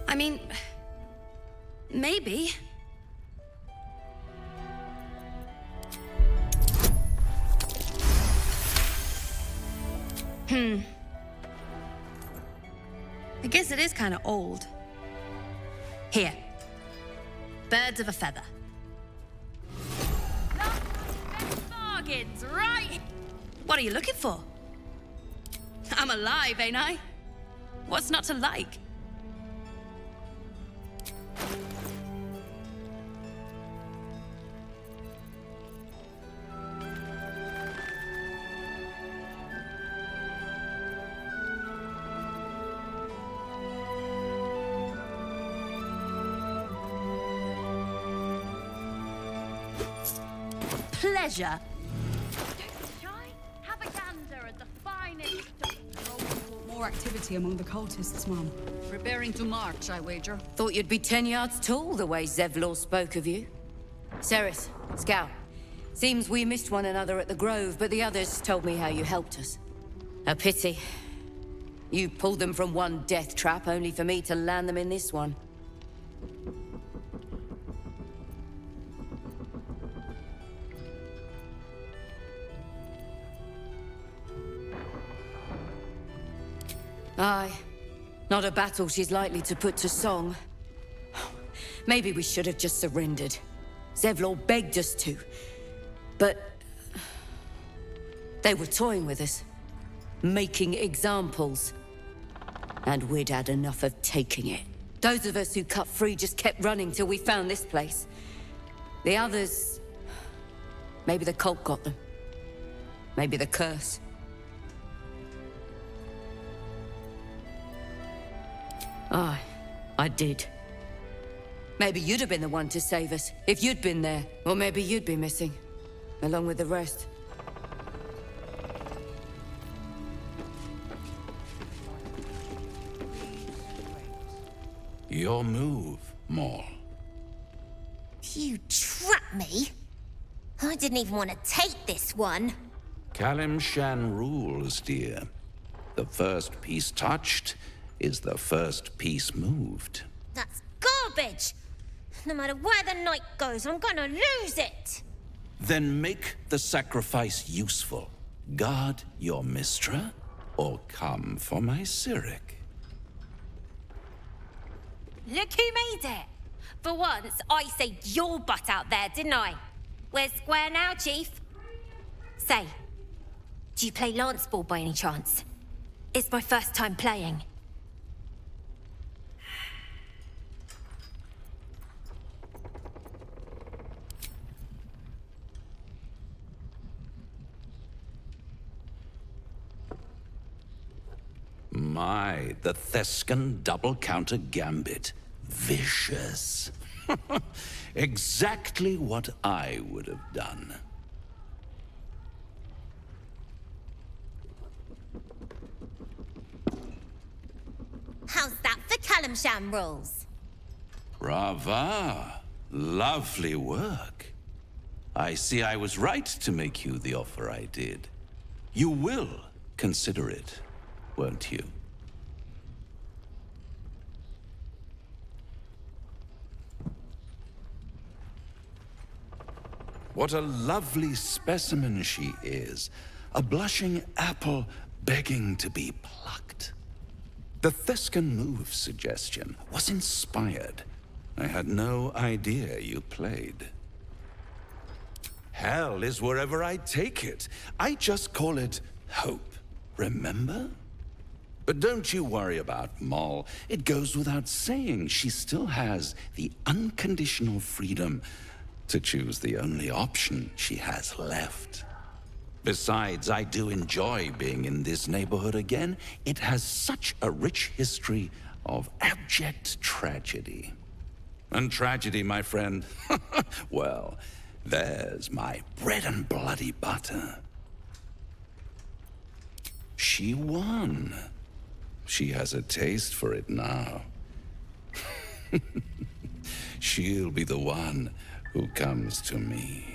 I mean, maybe. I guess it is kind of old. Here. Birds of a feather. Bargains, right? What are you looking for? I'm alive, ain't I? What's not to like? Pleasure. Have a gander at the finest. More activity among the cultists, Mom. Preparing to march, I wager. Thought you'd be 10 yards tall the way Zevlor spoke of you. Ceres, Scout. Seems we missed one another at the Grove, but the others told me how you helped us. A pity. You pulled them from one death trap, only for me to land them in this one. Aye. Not a battle she's likely to put to song. Maybe we should have just surrendered. Zevlor begged us to. But they were toying with us. Making examples. And we'd had enough of taking it. Those of us who cut free just kept running till we found this place. The others... Maybe the cult got them. Maybe the curse. Aye, I did. Maybe you'd have been the one to save us, if you'd been there. Or maybe you'd be missing, along with the rest. Your move, Maul. You trapped me? I didn't even want to take this one. Kalimshan rules, dear. The first piece touched is the first piece moved. That's garbage! No matter where the night goes, I'm gonna lose it! Then make the sacrifice useful. Guard your Mistra, or come for my Cyric. Look who made it! For once, I saved your butt out there, didn't I? We're square now, Chief. Say, do you play lance ball by any chance? It's my first time playing. My, the Thescan double counter gambit. Vicious. Exactly what I would have done. sham rules. Brava. Lovely work. I see I was right to make you the offer I did. You will consider it, won't you? What a lovely specimen she is. A blushing apple begging to be plucked. The Thescan move suggestion was inspired. I had no idea you played. Hell is wherever I take it. I just call it hope, remember? But don't you worry about Moll. It goes without saying she still has the unconditional freedom to choose the only option she has left. Besides, I do enjoy being in this neighborhood again. It has such a rich history of abject tragedy. And tragedy, my friend, well, there's my bread and bloody butter. She won. She has a taste for it now. She'll be the one who comes to me.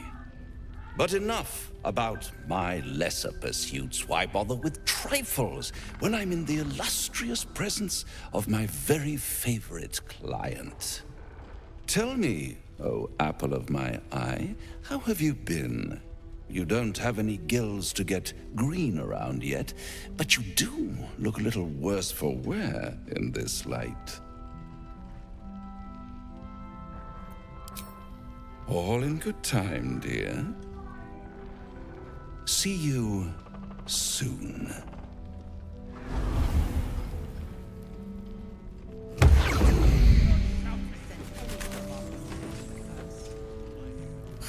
But enough about my lesser pursuits. Why bother with trifles when I'm in the illustrious presence of my very favorite client? Tell me, oh apple of my eye, how have you been? You don't have any gills to get green around yet, but you do look a little worse for wear in this light. All in good time, dear. See you soon.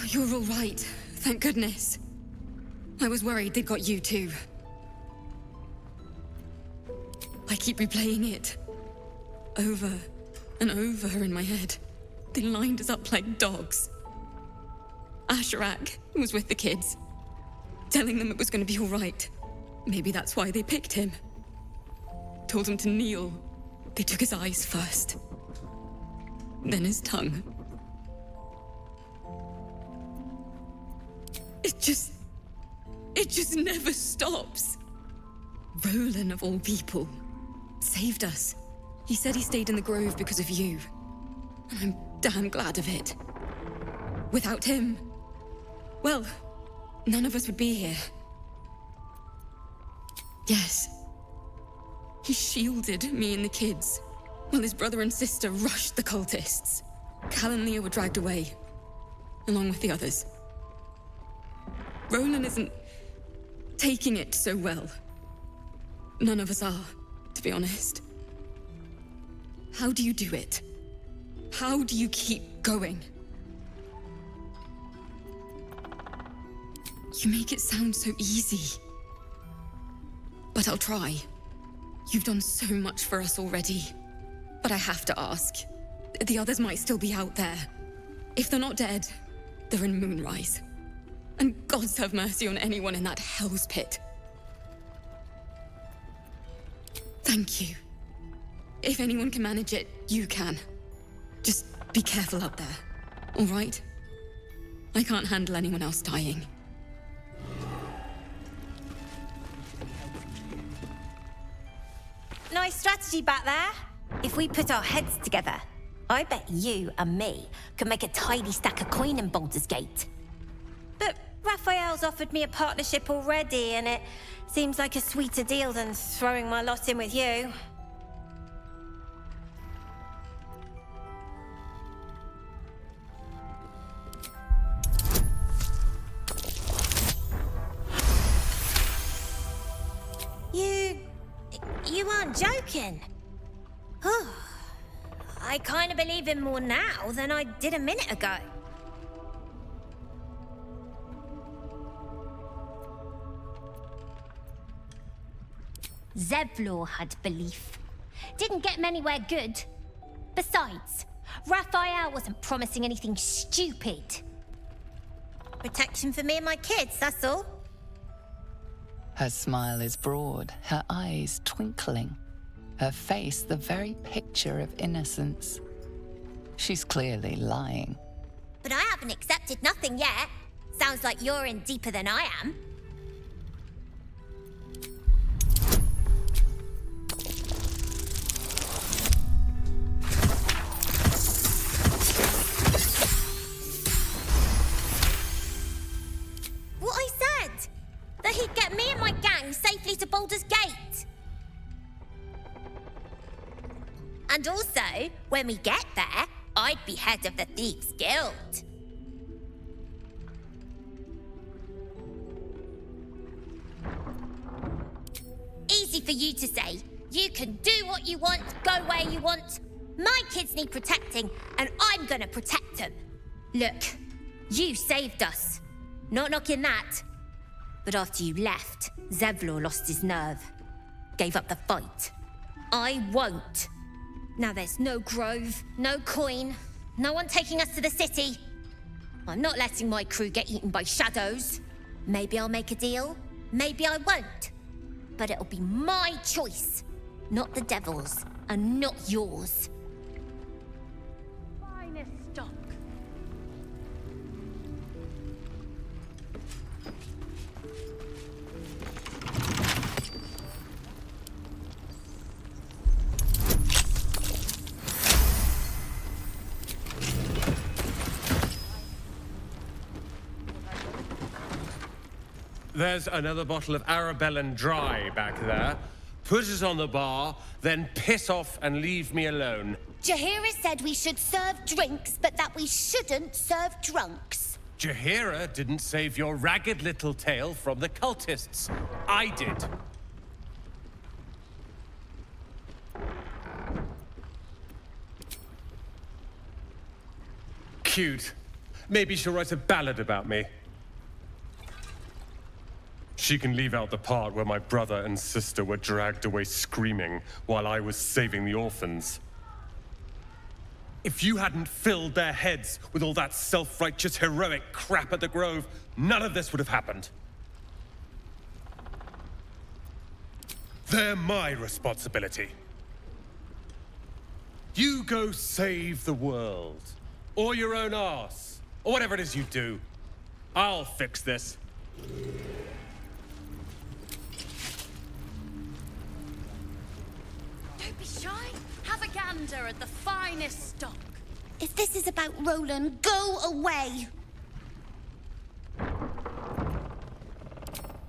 You're all right, thank goodness. I was worried they'd got you too. I keep replaying it over and over in my head. They lined us up like dogs. Asherak was with the kids, telling them it was going to be all right. Maybe that's why they picked him. Told him to kneel. They took his eyes first, then his tongue. It just never stops. Rolan, of all people, saved us. He said he stayed in the grove because of you. And I'm damn glad of it. Without him, well, none of us would be here. Yes. He shielded me and the kids, while his brother and sister rushed the cultists. Cal and Leah were dragged away, along with the others. Rolan isn't taking it so well. None of us are, to be honest. How do you do it? How do you keep going? You make it sound so easy. But I'll try. You've done so much for us already. But I have to ask. The others might still be out there. If they're not dead, they're in Moonrise. And gods have mercy on anyone in that hell's pit. Thank you. If anyone can manage it, you can. Just be careful up there, all right? I can't handle anyone else dying. Nice strategy back there. If we put our heads together, I bet you and me could make a tidy stack of coin in Baldur's Gate. But Raphael's offered me a partnership already, and it seems like a sweeter deal than throwing my lot in with you. You aren't joking? Oh, I kind of believe him more now than I did a minute ago. Zevlor had belief. Didn't get him anywhere good. Besides, Raphael wasn't promising anything stupid. Protection for me and my kids, that's all. Her smile is broad, her eyes twinkling. her face the very picture of innocence. She's clearly lying. But I haven't accepted nothing yet. Sounds like you're in deeper than I am. What I said! That he'd get me and my gang safely to Baldur's Gate. And also, when we get there, I'd be head of the Thieves' Guild. Easy for you to say. You can do what you want, go where you want. My kids need protecting, and I'm gonna protect them. Look, you saved us. Not knocking that. But after you left, Zevlor lost his nerve. Gave up the fight. I won't. Now there's no grove, no coin, no one taking us to the city. I'm not letting my crew get eaten by shadows. Maybe I'll make a deal, maybe I won't. But it'll be my choice, not the devil's, and not yours. Finest stock. There's another bottle of Arabellan Dry back there. Put it on the bar, then piss off and leave me alone. Jaheira said we should serve drinks, but that we shouldn't serve drunks. Jaheira didn't save your ragged little tail from the cultists. I did. Cute. Maybe she'll write a ballad about me. She can leave out the part where my brother and sister were dragged away screaming while I was saving the orphans. If you hadn't filled their heads with all that self-righteous, heroic crap at the Grove, none of this would have happened. They're my responsibility. You go save the world, or your own arse, or whatever it is you do. I'll fix this. Don't be shy. Have a gander at the finest stock. If this is about Roland, go away.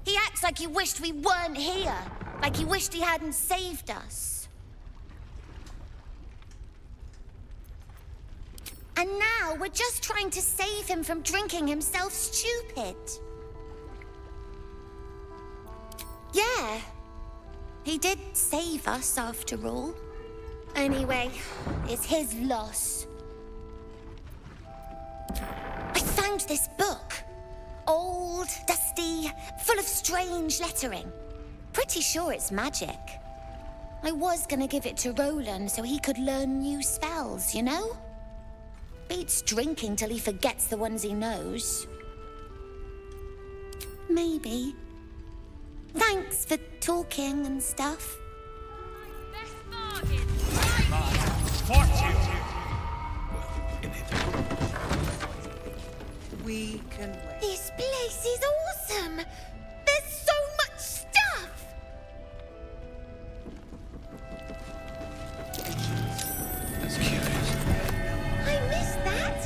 He acts like he wished we weren't here. Like he wished he hadn't saved us. And now we're just trying to save him from drinking himself stupid. Yeah. He did save us, after all. Anyway, it's his loss. I found this book. Old, dusty, full of strange lettering. Pretty sure it's magic. I was gonna give it to Roland so he could learn new spells, you know? Beats drinking till he forgets the ones he knows. Maybe. Thanks for talking and stuff. We can wait. This place is awesome! There's so much stuff! That's curious. I missed that!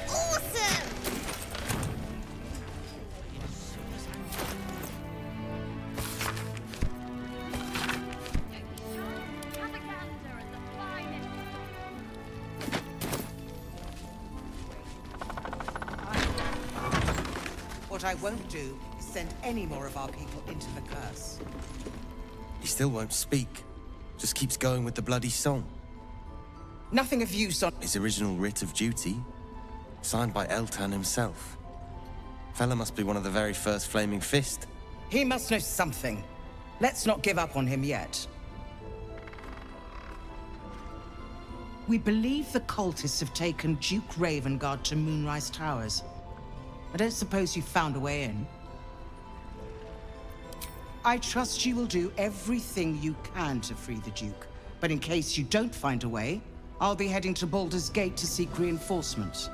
Awesome! What I won't do is send any more of our people into the curse. He still won't speak. Just keeps going with the bloody song. Nothing of use on his original writ of duty, signed by Eltan himself. Fella must be one of the very first Flaming Fist. He must know something. Let's not give up on him yet. We believe the cultists have taken Duke Ravengard to Moonrise Towers. I don't suppose you found a way in. I trust you will do everything you can to free the Duke, But in case you don't find a way, I'll be heading to Baldur's Gate to seek reinforcements.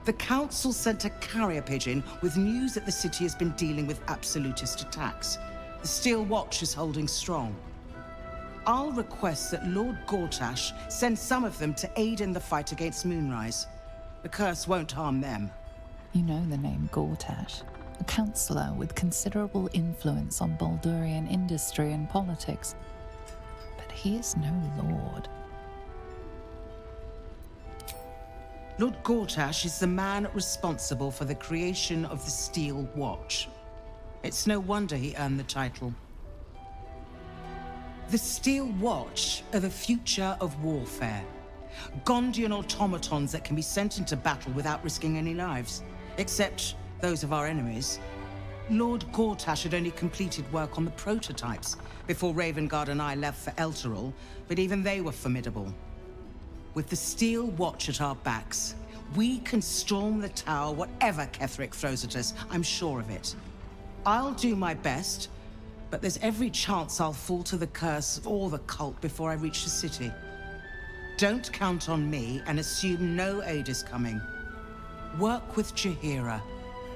The Council sent a carrier pigeon with news that the city has been dealing with absolutist attacks. The Steel Watch is holding strong. I'll request that Lord Gortash send some of them to aid in the fight against Moonrise. The curse won't harm them. You know the name Gortash, a councillor with considerable influence on Baldurian industry and politics. But he is no lord. Lord Gortash is the man responsible for the creation of the Steel Watch. It's no wonder he earned the title. The Steel Watch are the future of warfare. Gondian automatons that can be sent into battle without risking any lives, except those of our enemies. Lord Gortash had only completed work on the prototypes before Ravengard and I left for Elturel, but even they were formidable. With the Steel Watch at our backs, we can storm the tower whatever Ketheric throws at us, I'm sure of it. I'll do my best, but there's every chance I'll fall to the curse or the cult before I reach the city. Don't count on me and assume no aid is coming. Work with Jaheira.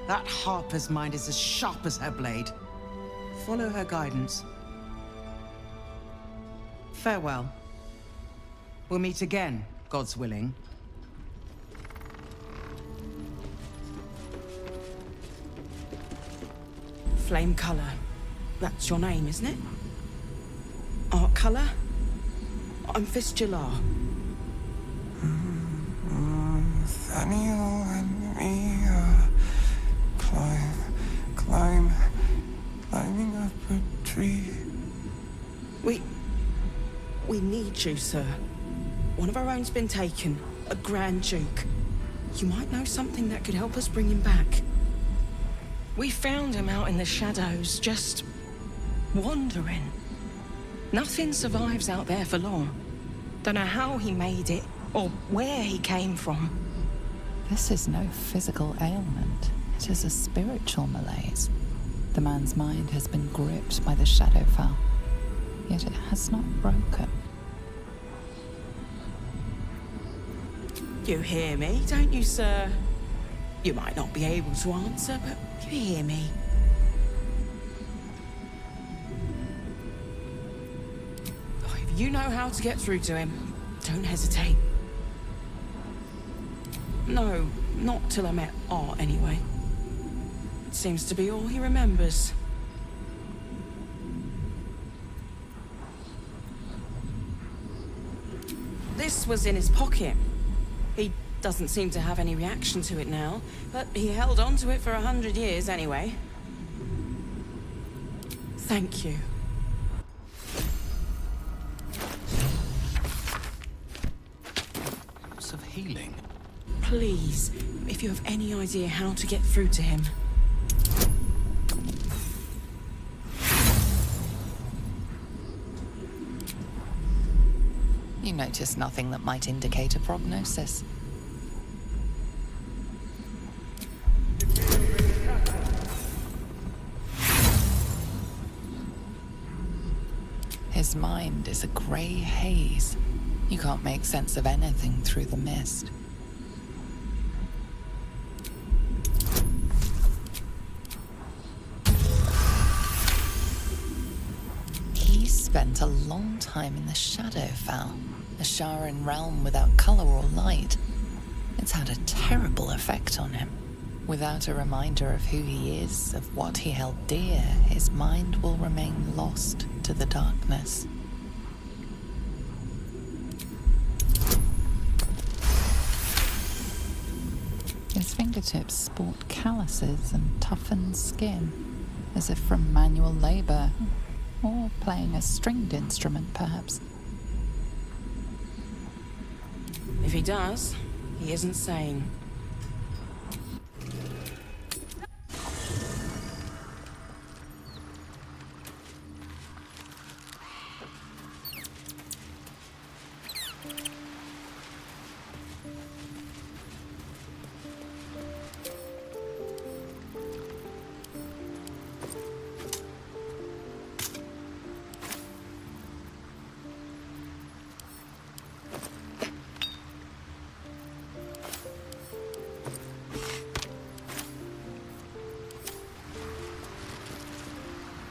That Harper's mind is as sharp as her blade. Follow her guidance. Farewell. We'll meet again, God's willing. Flame Colour. That's your name, isn't it? Art Colour? I'm Fistula. Nathaniel and me climbing up a tree. We need you, sir. One of our own's been taken, a Grand Duke. You might know something that could help us bring him back. We found him out in the shadows, just wandering. Nothing survives out there for long. Don't know how he made it, or where he came from. This is no physical ailment. It is a spiritual malaise. The man's mind has been gripped by the Shadowfell, yet it has not broken. You hear me, don't you, sir? You might not be able to answer, but you hear me. If you know how to get through to him, don't hesitate. No, not till I met Art, anyway. It seems to be all he remembers. This was in his pocket. He doesn't seem to have any reaction to it now, but he held on to it for 100 years anyway. Thank you. Of healing. Please, if you have any idea how to get through to him. You notice nothing that might indicate a prognosis. His mind is a grey haze. You can't make sense of anything through the mist. He spent a long time in the Shadowfell, a Sharan realm without colour or light. It's had a terrible effect on him. Without a reminder of who he is, of what he held dear, his mind will remain lost to the darkness. His fingertips sport calluses and toughened skin, as if from manual labor, or playing a stringed instrument, perhaps. If he does, he isn't sane.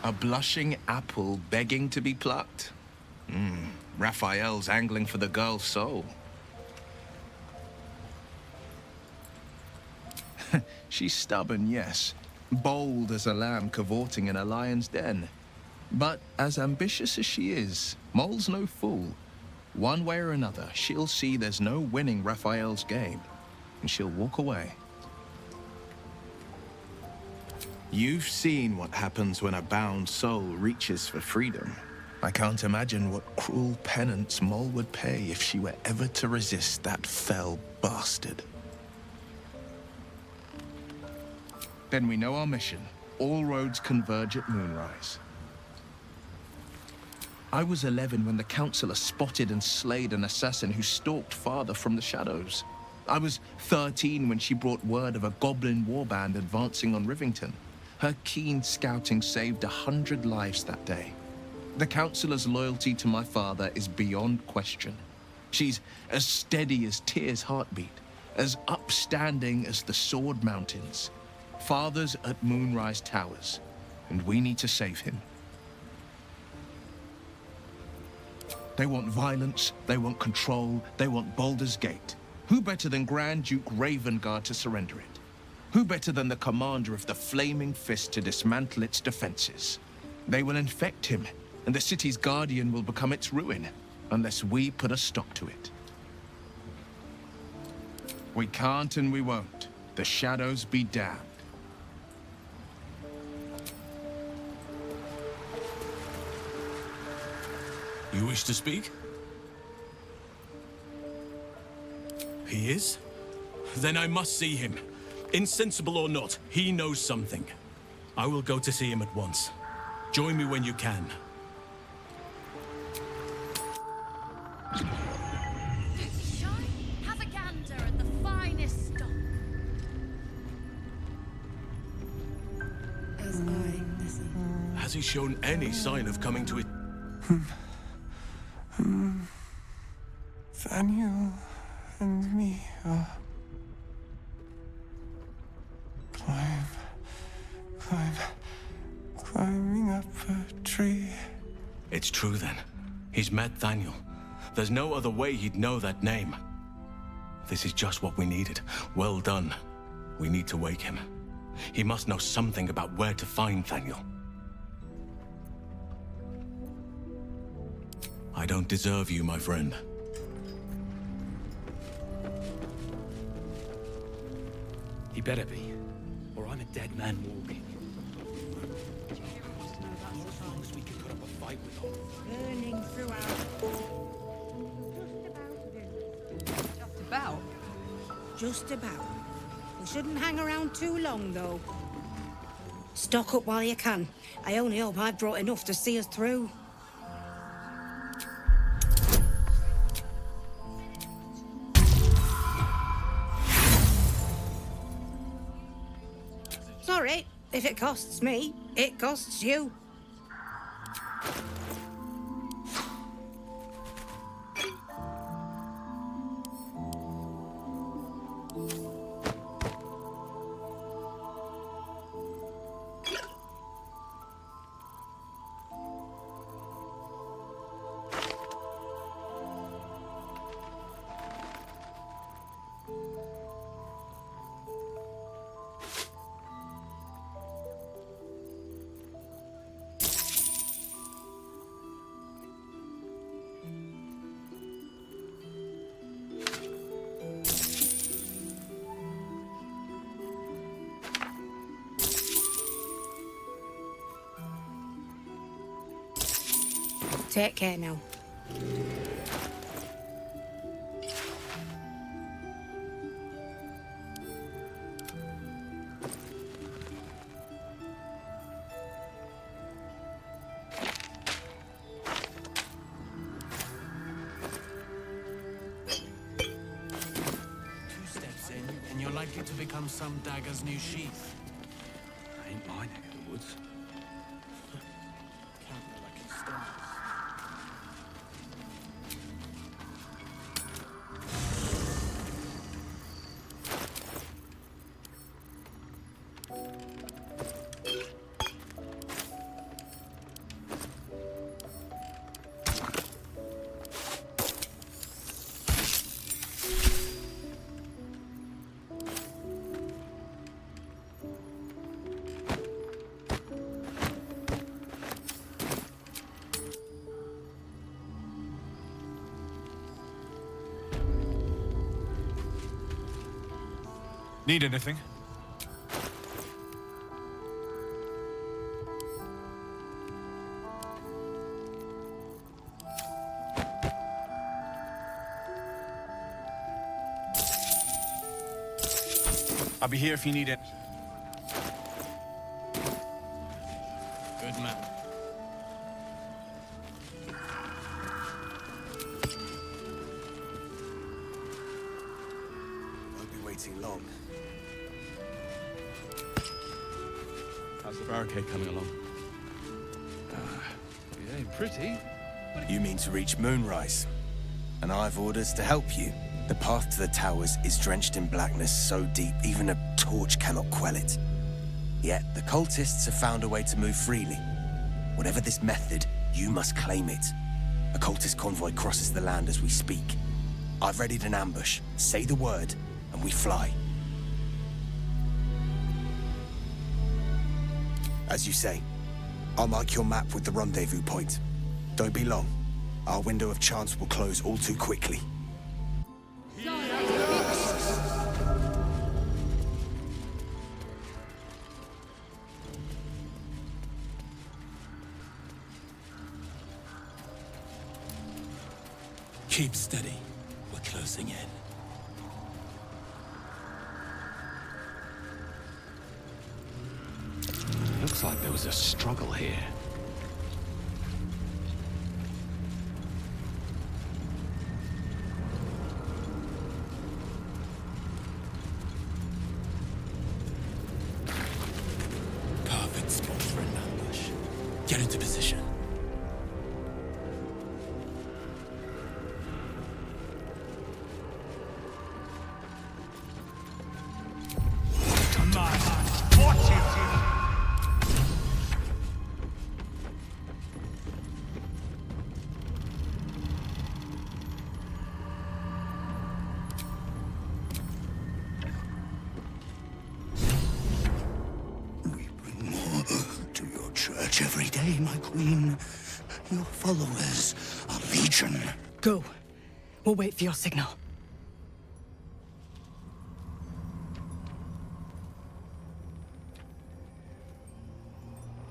A blushing apple begging to be plucked? Raphael's angling for the girl's soul. She's stubborn, yes. Bold as a lamb cavorting in a lion's den. But as ambitious as she is, Mole's no fool. One way or another, she'll see there's no winning Raphael's game, and she'll walk away. You've seen what happens when a bound soul reaches for freedom. I can't imagine what cruel penance Mole would pay if she were ever to resist that fell bastard. Then we know our mission. All roads converge at moonrise. I was 11 when the Councillor spotted and slayed an assassin who stalked father from the shadows. I was 13 when she brought word of a goblin warband advancing on Rivington. Her keen scouting saved 100 lives that day. The Councillor's loyalty to my father is beyond question. She's as steady as Tyr's heartbeat, as upstanding as the Sword Mountains. Father's at Moonrise Towers, and we need to save him. They want violence, they want control, they want Baldur's Gate. Who better than Grand Duke Ravengard to surrender it? Who better than the commander of the Flaming Fist to dismantle its defenses? They will infect him, and the city's guardian will become its ruin, unless we put a stop to it. We can't and we won't. The shadows be damned. You wish to speak? He is? Then I must see him. Insensible or not, he knows something. I will go to see him at once. Join me when you can. Have a gander at the finest stock. As I listen. Has he shown any sign of coming to it? Daniel and me are climbing up a tree. It's true then. He's met Daniel. There's no other way he'd know that name. This is just what we needed. Well done. We need to wake him. He must know something about where to find Daniel. I don't deserve you, my friend. He better be, or I'm a dead man walking. We can put up a fight with him. Burning throughout. Just about? Just about. We shouldn't hang around too long, though. Stock up while you can. I only hope I've brought enough to see us through. Sorry, if it costs me, it costs you. Take care now. And you're likely to become some dagger's new sheath. Ain't my neck of the woods. Count your lucky stars. Need anything? I'll be here if you need it. Good man. Won't be waiting long. How's the barricade coming along? It ain't pretty. You mean to reach Moonrise? And I've orders to help you. The path to the towers is drenched in blackness so deep even a torch cannot quell it. Yet the cultists have found a way to move freely. Whatever this method, you must claim it. A cultist convoy crosses the land as we speak. I've readied an ambush. Say the word, and we fly. As you say, I'll mark your map with the rendezvous point. Don't be long. Our window of chance will close all too quickly. Keep steady. We're closing in. Looks like there was a struggle here. Perfect spot for an ambush. Get into position. Every day, my queen. Your followers are legion. Go. We'll wait for your signal.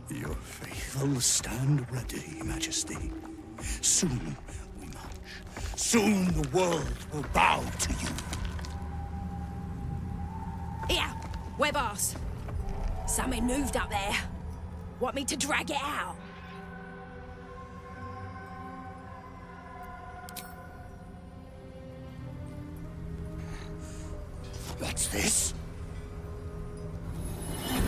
Your faithful stand ready, Majesty. Soon we march. Soon the world will bow to you. Here, we're boss. Something moved up there. Want me to drag it out? What's this?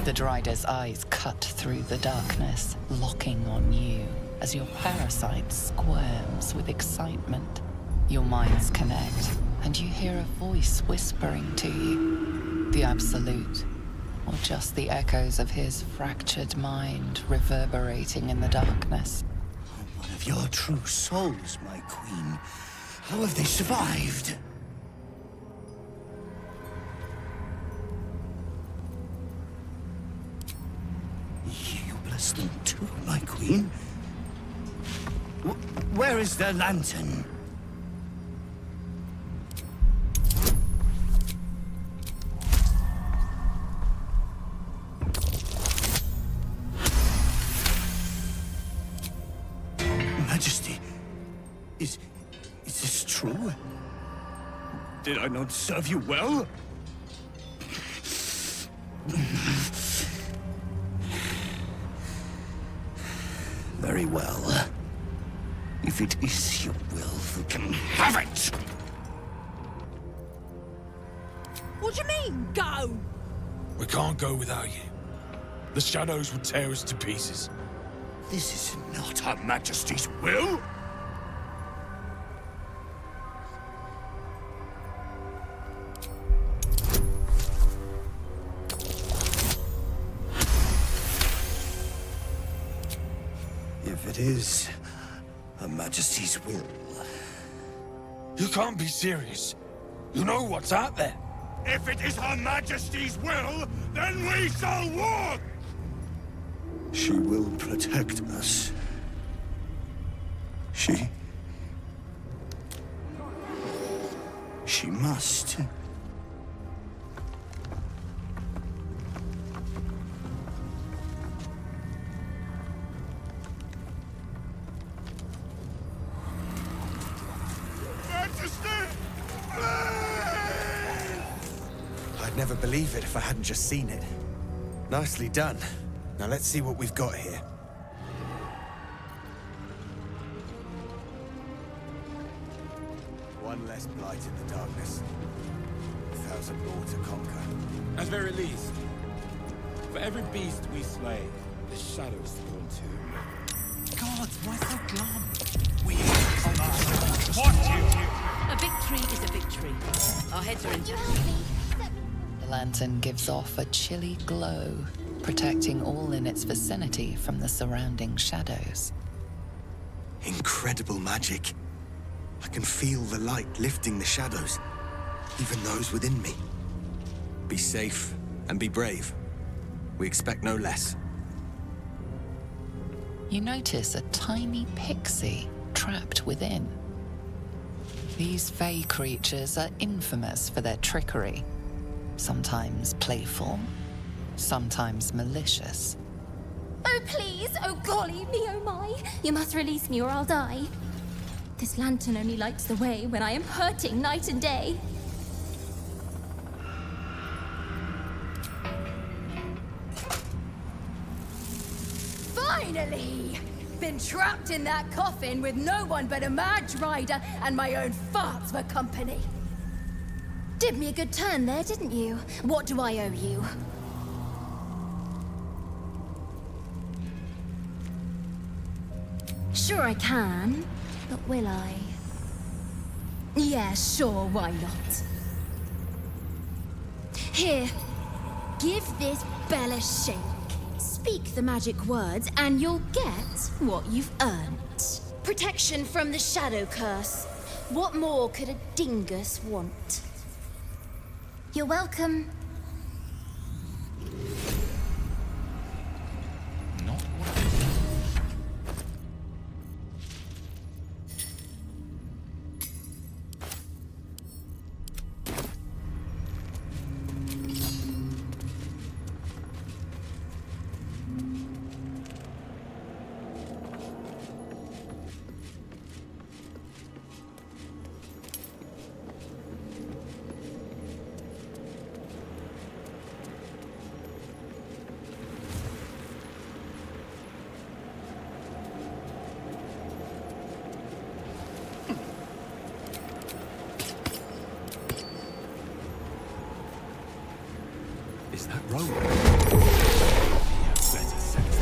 The Drider's eyes cut through the darkness, locking on you as your parasite squirms with excitement. Your minds connect, and you hear a voice whispering to you. The Absolute, or just the echoes of his fractured mind reverberating in the darkness. One of your true souls, my queen. How have they survived? You bless them too, my queen. Where is their lantern? Majesty, is this true? Did I not serve you well? Very well. If it is your will, you can have it! What do you mean, go? We can't go without you. The shadows would tear us to pieces. This is not Her Majesty's will! If it is Her Majesty's will... You can't be serious. You know what's out there. If it is Her Majesty's will, then we shall walk! She will protect us. She must. I'd never believe it if I hadn't just seen it. Nicely done. Now let's see what we've got here. One less blight in the darkness. 1,000 more to conquer. At very least, for every beast we slay, the shadows fall too. God, why so glum? A victory is a victory. Our heads are in The lantern gives off a chilly glow, protecting all in its vicinity from the surrounding shadows. Incredible magic. I can feel the light lifting the shadows, even those within me. Be safe and be brave. We expect no less. You notice a tiny pixie trapped within. These fey creatures are infamous for their trickery. Sometimes playful, sometimes malicious. Oh, please! Oh, golly me, oh my! You must release me or I'll die. This lantern only lights the way when I am hurting night and day. Finally! Been trapped in that coffin with no one but a mad rider and my own farts for company. Did me a good turn there, didn't you? What do I owe you? Sure I can, but will I? Yeah, sure, why not? Here, give this bell a shake. Speak the magic words and you'll get what you've earned. Protection from the shadow curse. What more could a dingus want? You're welcome. Is that Rolana? Better sense.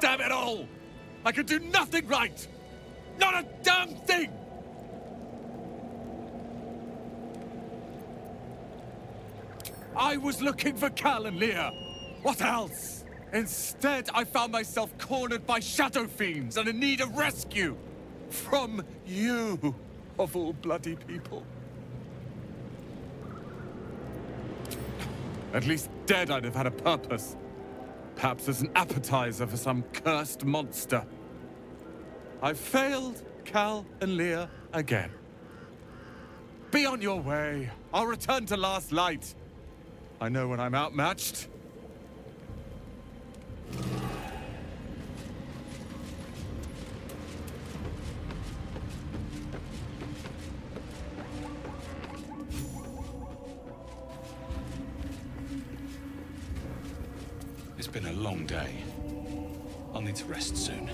Damn it all! I could do nothing right! Not a damn thing! I was looking for Cal and Leah. What else? Instead, I found myself cornered by shadow fiends and in need of rescue. From you, of all bloody people. At least dead I'd have had a purpose. Perhaps as an appetizer for some cursed monster. I've failed Cal and Leah again. Be on your way. I'll return to Last Light. I know when I'm outmatched. It's been a long day. I'll need to rest soon.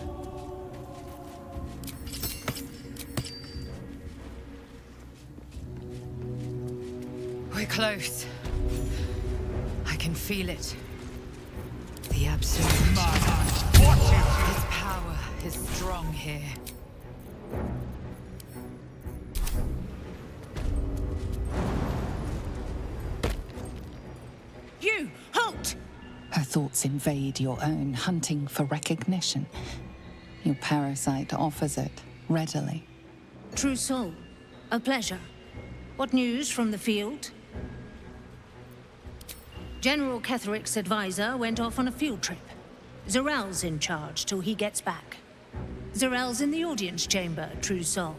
We're close. I can feel it. The Absolute. His power is strong here. You! Halt! Her thoughts invade your own, hunting for recognition. Your parasite offers it readily. True soul. A pleasure. What news from the field? General Ketterik's advisor went off on a field trip. Zarel's in charge till he gets back. Zarel's in the audience chamber, true soul.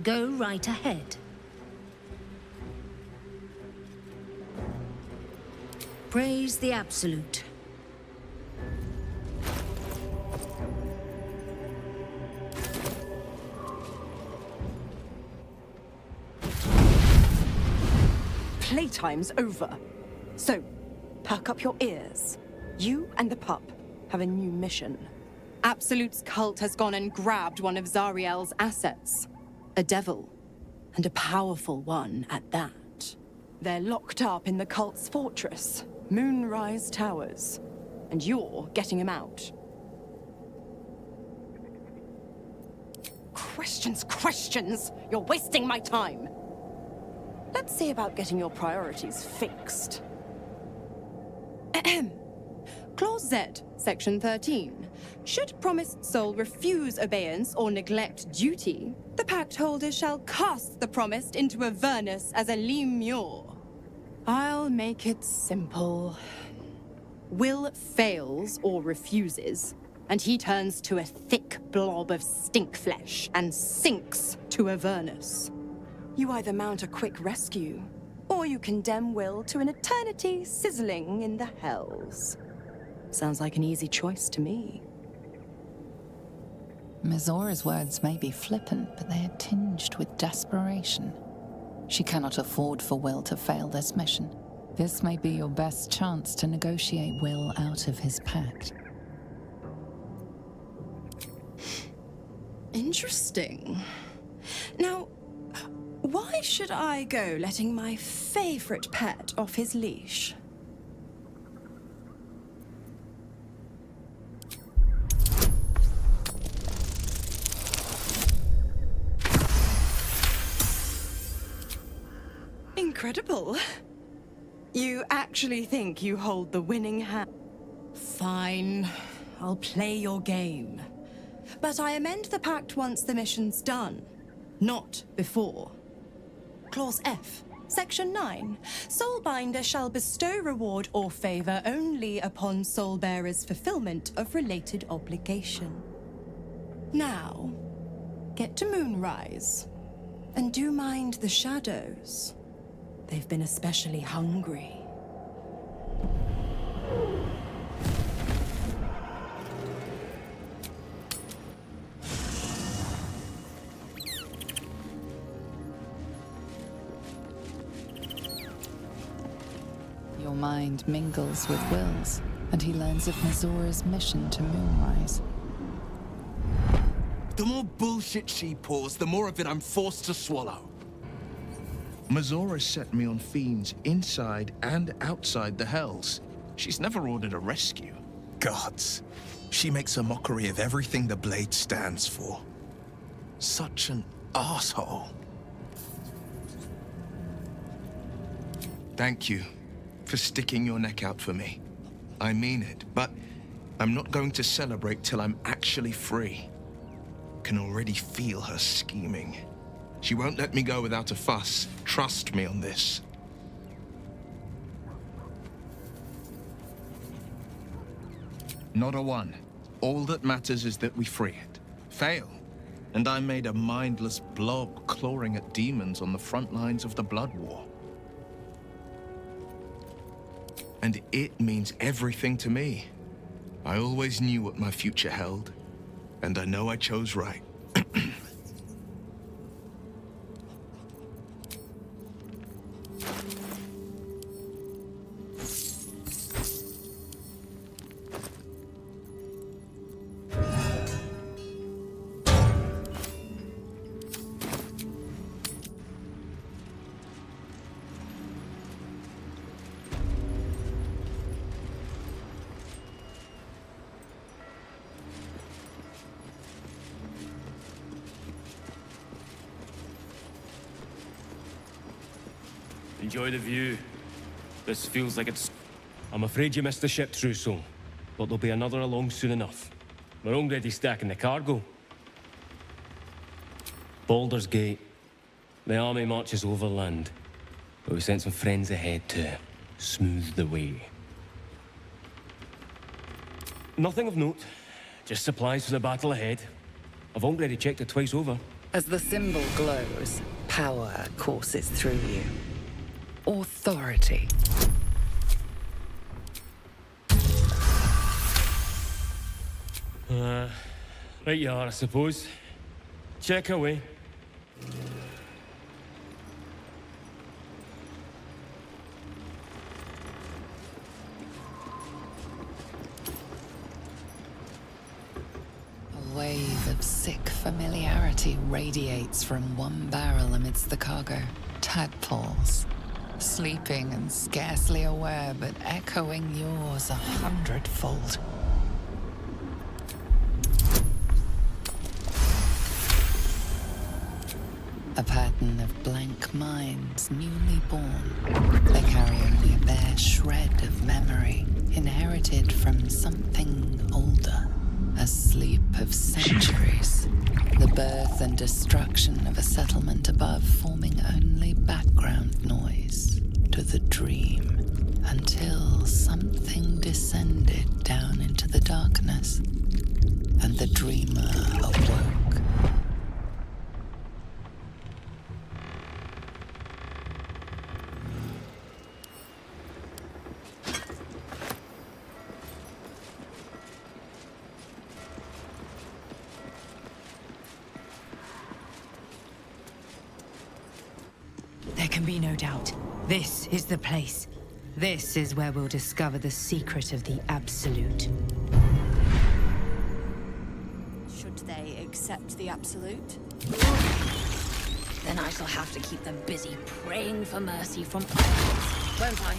Go right ahead. Praise the Absolute. Playtime's over. So, perk up your ears. You and the pup have a new mission. Absolute's cult has gone and grabbed one of Zariel's assets. A devil. And a powerful one at that. They're locked up in the cult's fortress, Moonrise Towers. And you're getting him out. Questions! You're wasting my time! Let's see about getting your priorities fixed. Clause Z, Section 13. Should promised soul refuse obeyance or neglect duty, the pact holder shall cast the promised into Avernus as a lemure. I'll make it simple. Will fails or refuses, and he turns to a thick blob of stink flesh and sinks to Avernus. You either mount a quick rescue, or you condemn Will to an eternity sizzling in the hells. Sounds like an easy choice to me. Mizora's words may be flippant, but they are tinged with desperation. She cannot afford for Will to fail this mission. This may be your best chance to negotiate Will out of his pact. Interesting. Now, why should I go letting my favorite pet off his leash? Incredible. You actually think you hold the winning hand? Fine. I'll play your game. But I amend the pact once the mission's done. Not before. Clause F, Section 9. Soulbinder shall bestow reward or favor only upon soulbearer's fulfillment of related obligation. Now, get to Moonrise. And do mind the shadows. They've been especially hungry. Your mind mingles with Will's, and he learns of Mizora's mission to Moonrise. The more bullshit she pours, the more of it I'm forced to swallow. Mizora set me on fiends inside and outside the Hells. She's never ordered a rescue. Gods. She makes a mockery of everything the Blade stands for. Such an asshole. Thank you for sticking your neck out for me. I mean it, but I'm not going to celebrate till I'm actually free. Can already feel her scheming. She won't let me go without a fuss. Trust me on this. Not a one. All that matters is that we free it. Fail, and I'm made a mindless blob clawing at demons on the front lines of the Blood War. And it means everything to me. I always knew what my future held, and I know I chose right. Enjoy the view. This feels like it's... I'm afraid you missed the ship, true soul. But there'll be another along soon enough. We're already stacking the cargo. Baldur's Gate. The army marches overland. But we sent some friends ahead too. smooth the way. Nothing of note. Just supplies for the battle ahead. I've already checked it twice over. As the symbol glows, power courses through you. Authority. Right you are, I suppose. Check away. A wave of sick familiarity radiates from one barrel amidst the cargo. Tadpoles, sleeping and scarcely aware, but echoing yours 100-fold. A pattern of blank minds, newly born. They carry only a bare shred of memory, inherited from something older. A sleep of centuries. The birth and destruction of a settlement above forming only background noise to the dream. Until something descended down into the darkness, and the dreamer awoke. There can be no doubt. This is the place. This is where we'll discover the secret of the Absolute. Should they accept the Absolute? Then I shall have to keep them busy praying for mercy from others, won't I?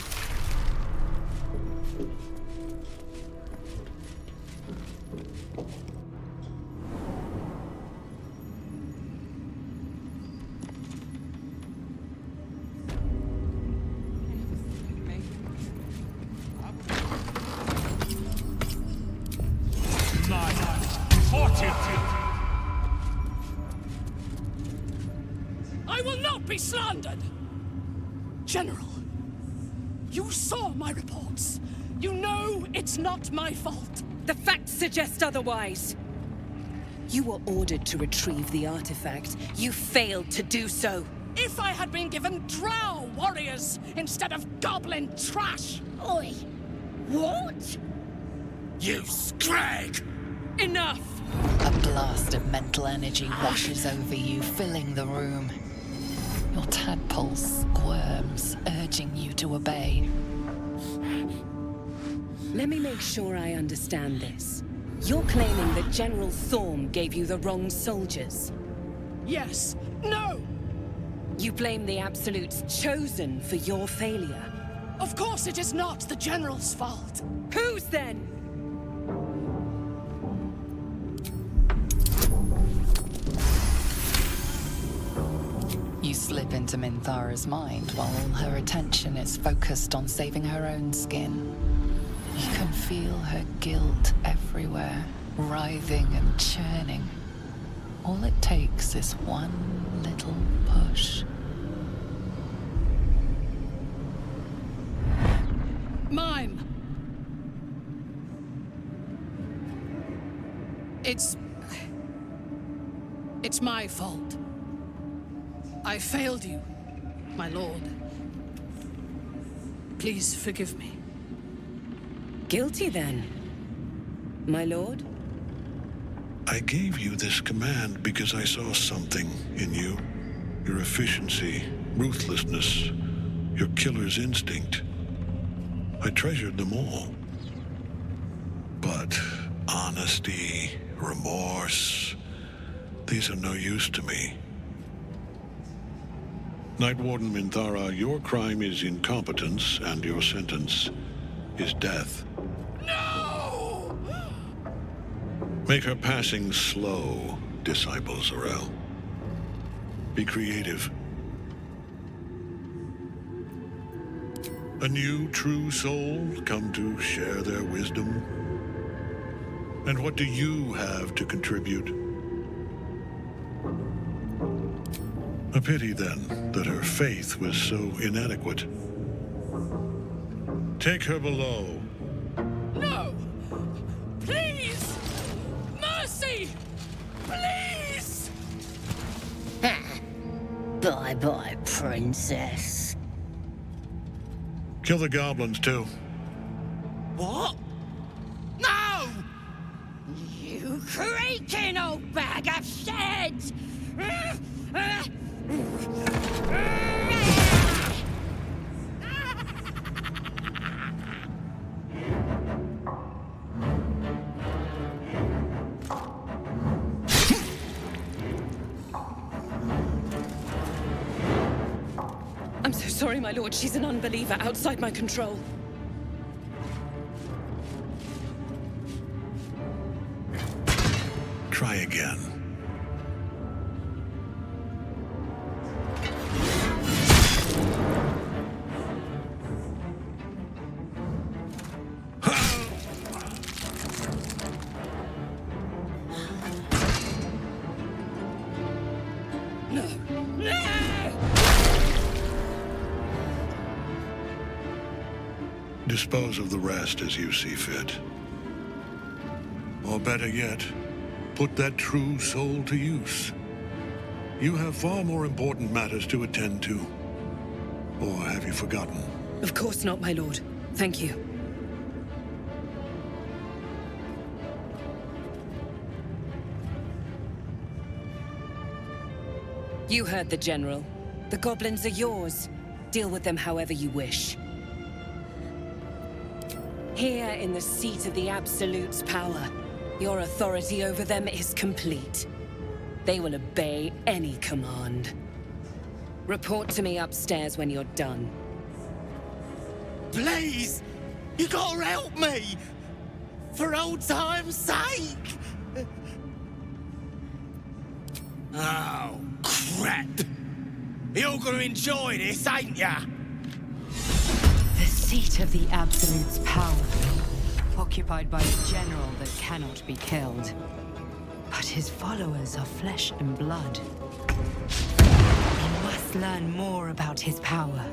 I will not be slandered! General, you saw my reports. You know it's not my fault. The facts suggest otherwise. You were ordered to retrieve the artifact. You failed to do so. If I had been given drow warriors instead of goblin trash! Oi! What? You scrag! Enough! A blast of mental energy washes over you, filling the room. Your tadpole squirms, urging you to obey. Let me make sure I understand this. You're claiming that General Thorm gave you the wrong soldiers? Yes. No! You blame the Absolute's chosen for your failure? Of course it is not the General's fault. Whose then? You slip into Minthara's mind while all her attention is focused on saving her own skin. You can feel her guilt everywhere, writhing and churning. All it takes is one little push. Mine. It's my fault. I failed you, my lord. Please forgive me. Guilty then, my lord? I gave you this command because I saw something in you. Your efficiency, ruthlessness, your killer's instinct. I treasured them all. But honesty, remorse, these are no use to me. Night Warden Minthara, your crime is incompetence, and your sentence is death. No! Make her passing slow, Disciple Zarel. Be creative. A new, true soul come to share their wisdom? And what do you have to contribute? A pity, then, that her faith was so inadequate. Take her below. No! Please! Mercy! Please! Bye-bye, princess. Kill the goblins, too. What? No! You creaking old bag of shit! I'm so sorry, my lord. She's an unbeliever outside my control. Try again. Dispose of the rest as you see fit. Or better yet, put that true soul to use. You have far more important matters to attend to. Or have you forgotten? Of course not, my lord. Thank you. You heard the General. The goblins are yours. Deal with them however you wish. Here in the seat of the Absolute's power, your authority over them is complete. They will obey any command. Report to me upstairs when you're done. Please! You gotta help me! For old time's sake! Oh, crap! You're gonna enjoy this, ain't ya? The seat of the Absolute's power, occupied by a general that cannot be killed. But his followers are flesh and blood. We must learn more about his power.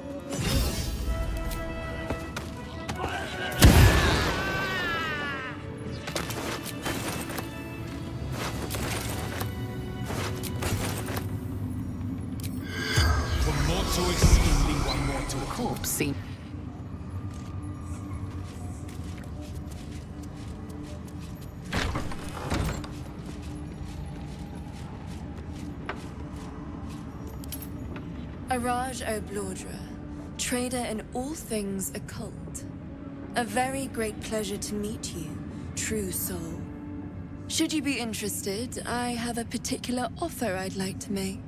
One more to exceedingly, one more to a corpse. Araj O'Blordra, trader in all things occult. A very great pleasure to meet you, true soul. Should you be interested, I have a particular offer I'd like to make.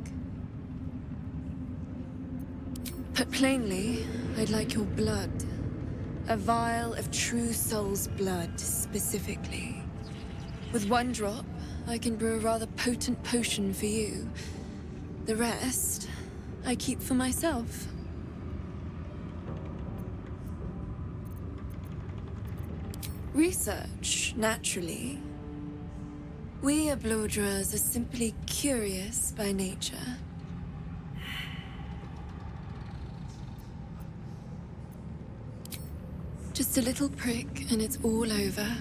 Put plainly, I'd like your blood. A vial of true soul's blood, specifically. With one drop, I can brew a rather potent potion for you. The rest, I keep for myself. Research, naturally. We O'Blordras are simply curious by nature. Just a little prick and it's all over.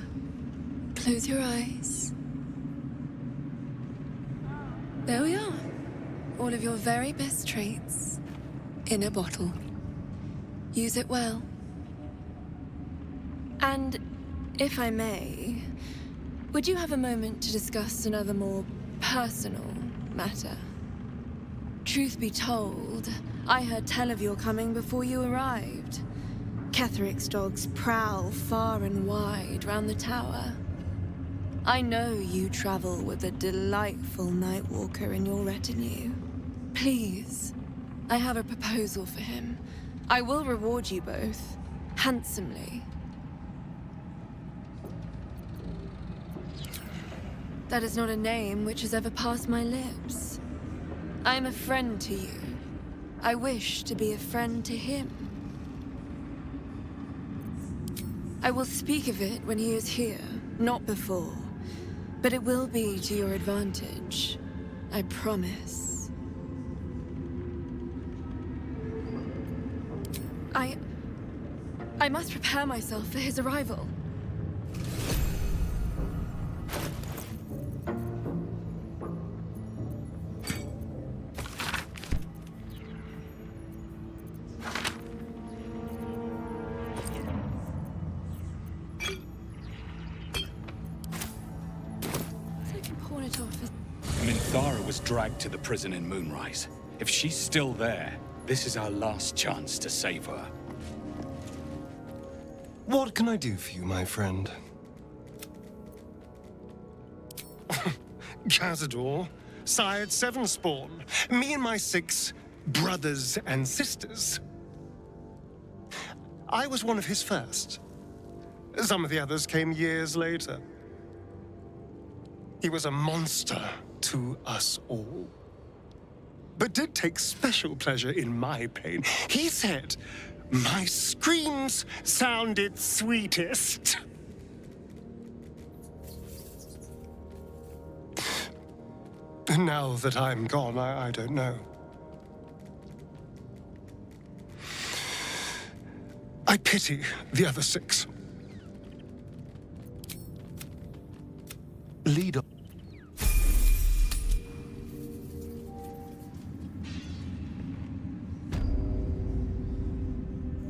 Close your eyes. There we are. All of your very best traits in a bottle. Use it well. And if I may, would you have a moment to discuss another more personal matter? Truth be told, I heard tell of your coming before you arrived. Ketheric's dogs prowl far and wide round the tower. I know you travel with a delightful Nightwalker in your retinue. Please, I have a proposal for him. I will reward you both, handsomely. That is not a name which has ever passed my lips. I am a friend to you. I wish to be a friend to him. I will speak of it when he is here, not before. But it will be to your advantage. I promise. I must prepare myself for his arrival. Minthara was dragged to the prison in Moonrise. If she's still there, this is our last chance to save her. What can I do for you, my friend? Cazador, sired 7 spawn. Me and my 6 brothers and sisters. I was one of his first. Some of the others came years later. He was a monster to us all, but did take special pleasure in my pain. He said my screams sounded sweetest. And now that I'm gone, I don't know. I pity the other 6. Lead on.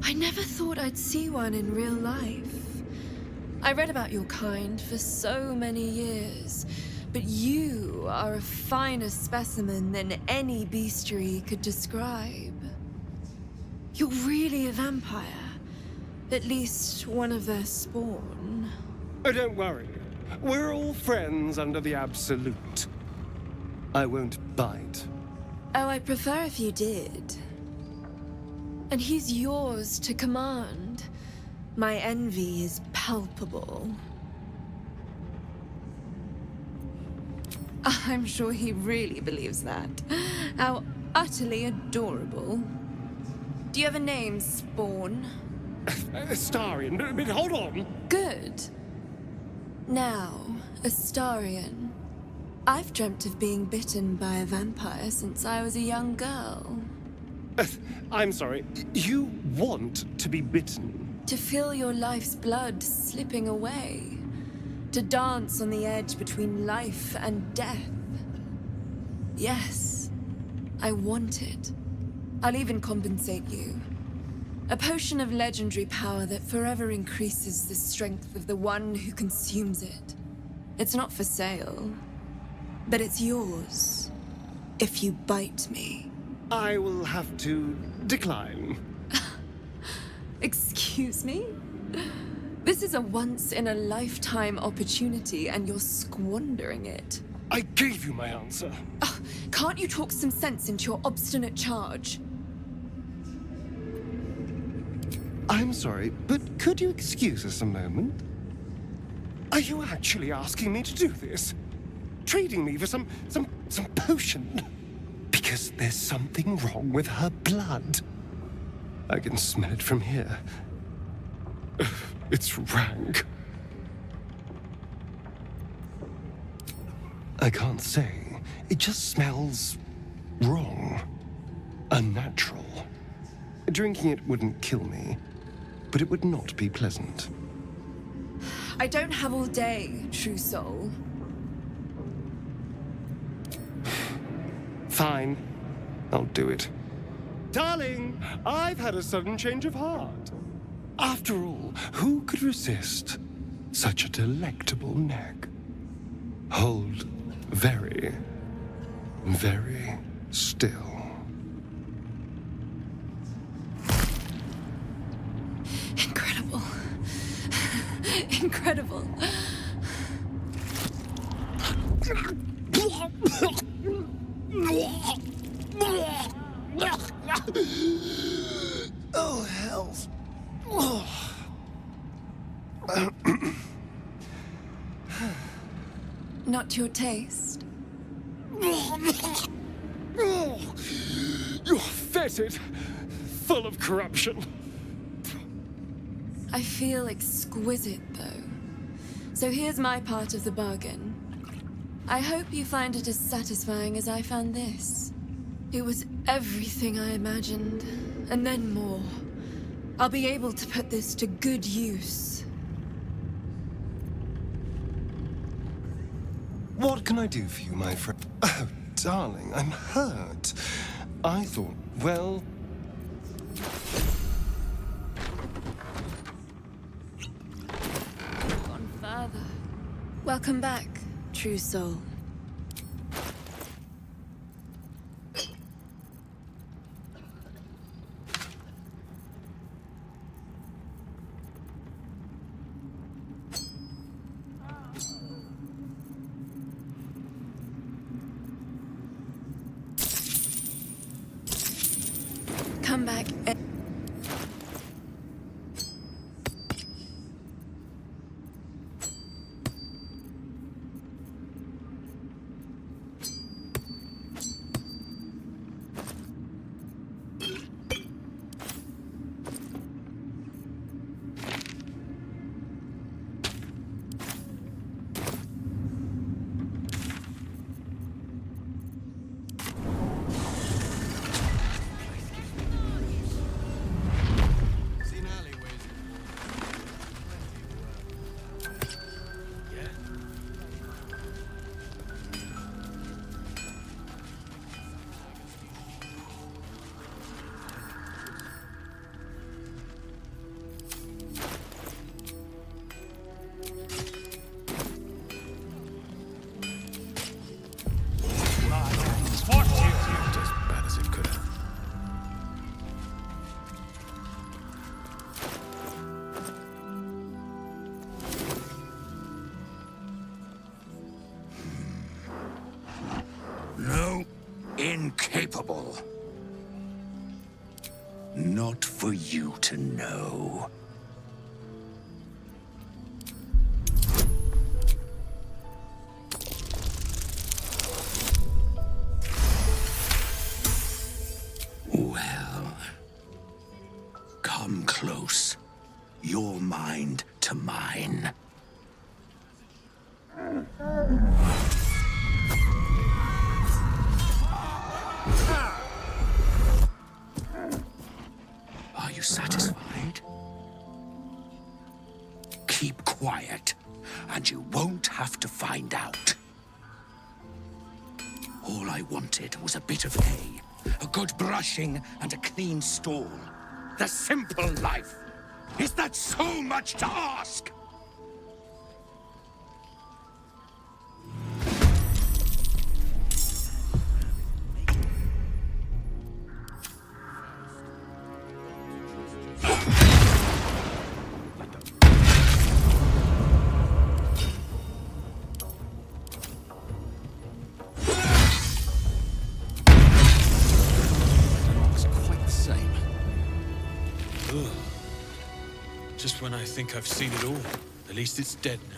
I never thought I'd see one in real life. I read about your kind for so many years, but you are a finer specimen than any bestiary could describe. You're really a vampire. At least one of their spawn. Oh, don't worry. We're all friends under the Absolute. I won't bite. Oh, I'd prefer if you did. And he's yours to command. My envy is palpable. I'm sure he really believes that. How utterly adorable. Do you have a name, Spawn? Astarion, but hold on. Good. Now, Astarion. I've dreamt of being bitten by a vampire since I was a young girl. I'm sorry, you want to be bitten? To feel your life's blood slipping away. To dance on the edge between life and death. Yes, I want it. I'll even compensate you. A potion of legendary power that forever increases the strength of the one who consumes it. It's not for sale, but it's yours if you bite me. I will have to decline. Excuse me? This is a once-in-a-lifetime opportunity, and you're squandering it. I gave you my answer. Can't you talk some sense into your obstinate charge? I'm sorry, but could you excuse us a moment? Are you actually asking me to do this? Trading me for some potion? Because there's something wrong with her blood. I can smell it from here. It's rank. I can't say. It just smells wrong. Unnatural. Drinking it wouldn't kill me, but it would not be pleasant. I don't have all day, true soul. Fine. I'll do it. Darling, I've had a sudden change of heart. After all, who could resist such a delectable neck? Hold very, very still. Incredible. Incredible. Oh, hells. Not to your taste? You're fetid, full of corruption. I feel exquisite, though. So here's my part of the bargain. I hope you find it as satisfying as I found this. It was everything I imagined, and then more. I'll be able to put this to good use. What can I do for you, my friend? Oh, darling, I'm hurt. I thought, well... Gone further. Welcome back, true soul. Come back. Incapable. Not for you to know. Well, come close. Your mind to mine. Are you satisfied? Keep quiet, and you won't have to find out. All I wanted was a bit of hay, a good brushing, and a clean stall. The simple life. Is that so much to ask? Just when I think I've seen it all. At least it's dead now.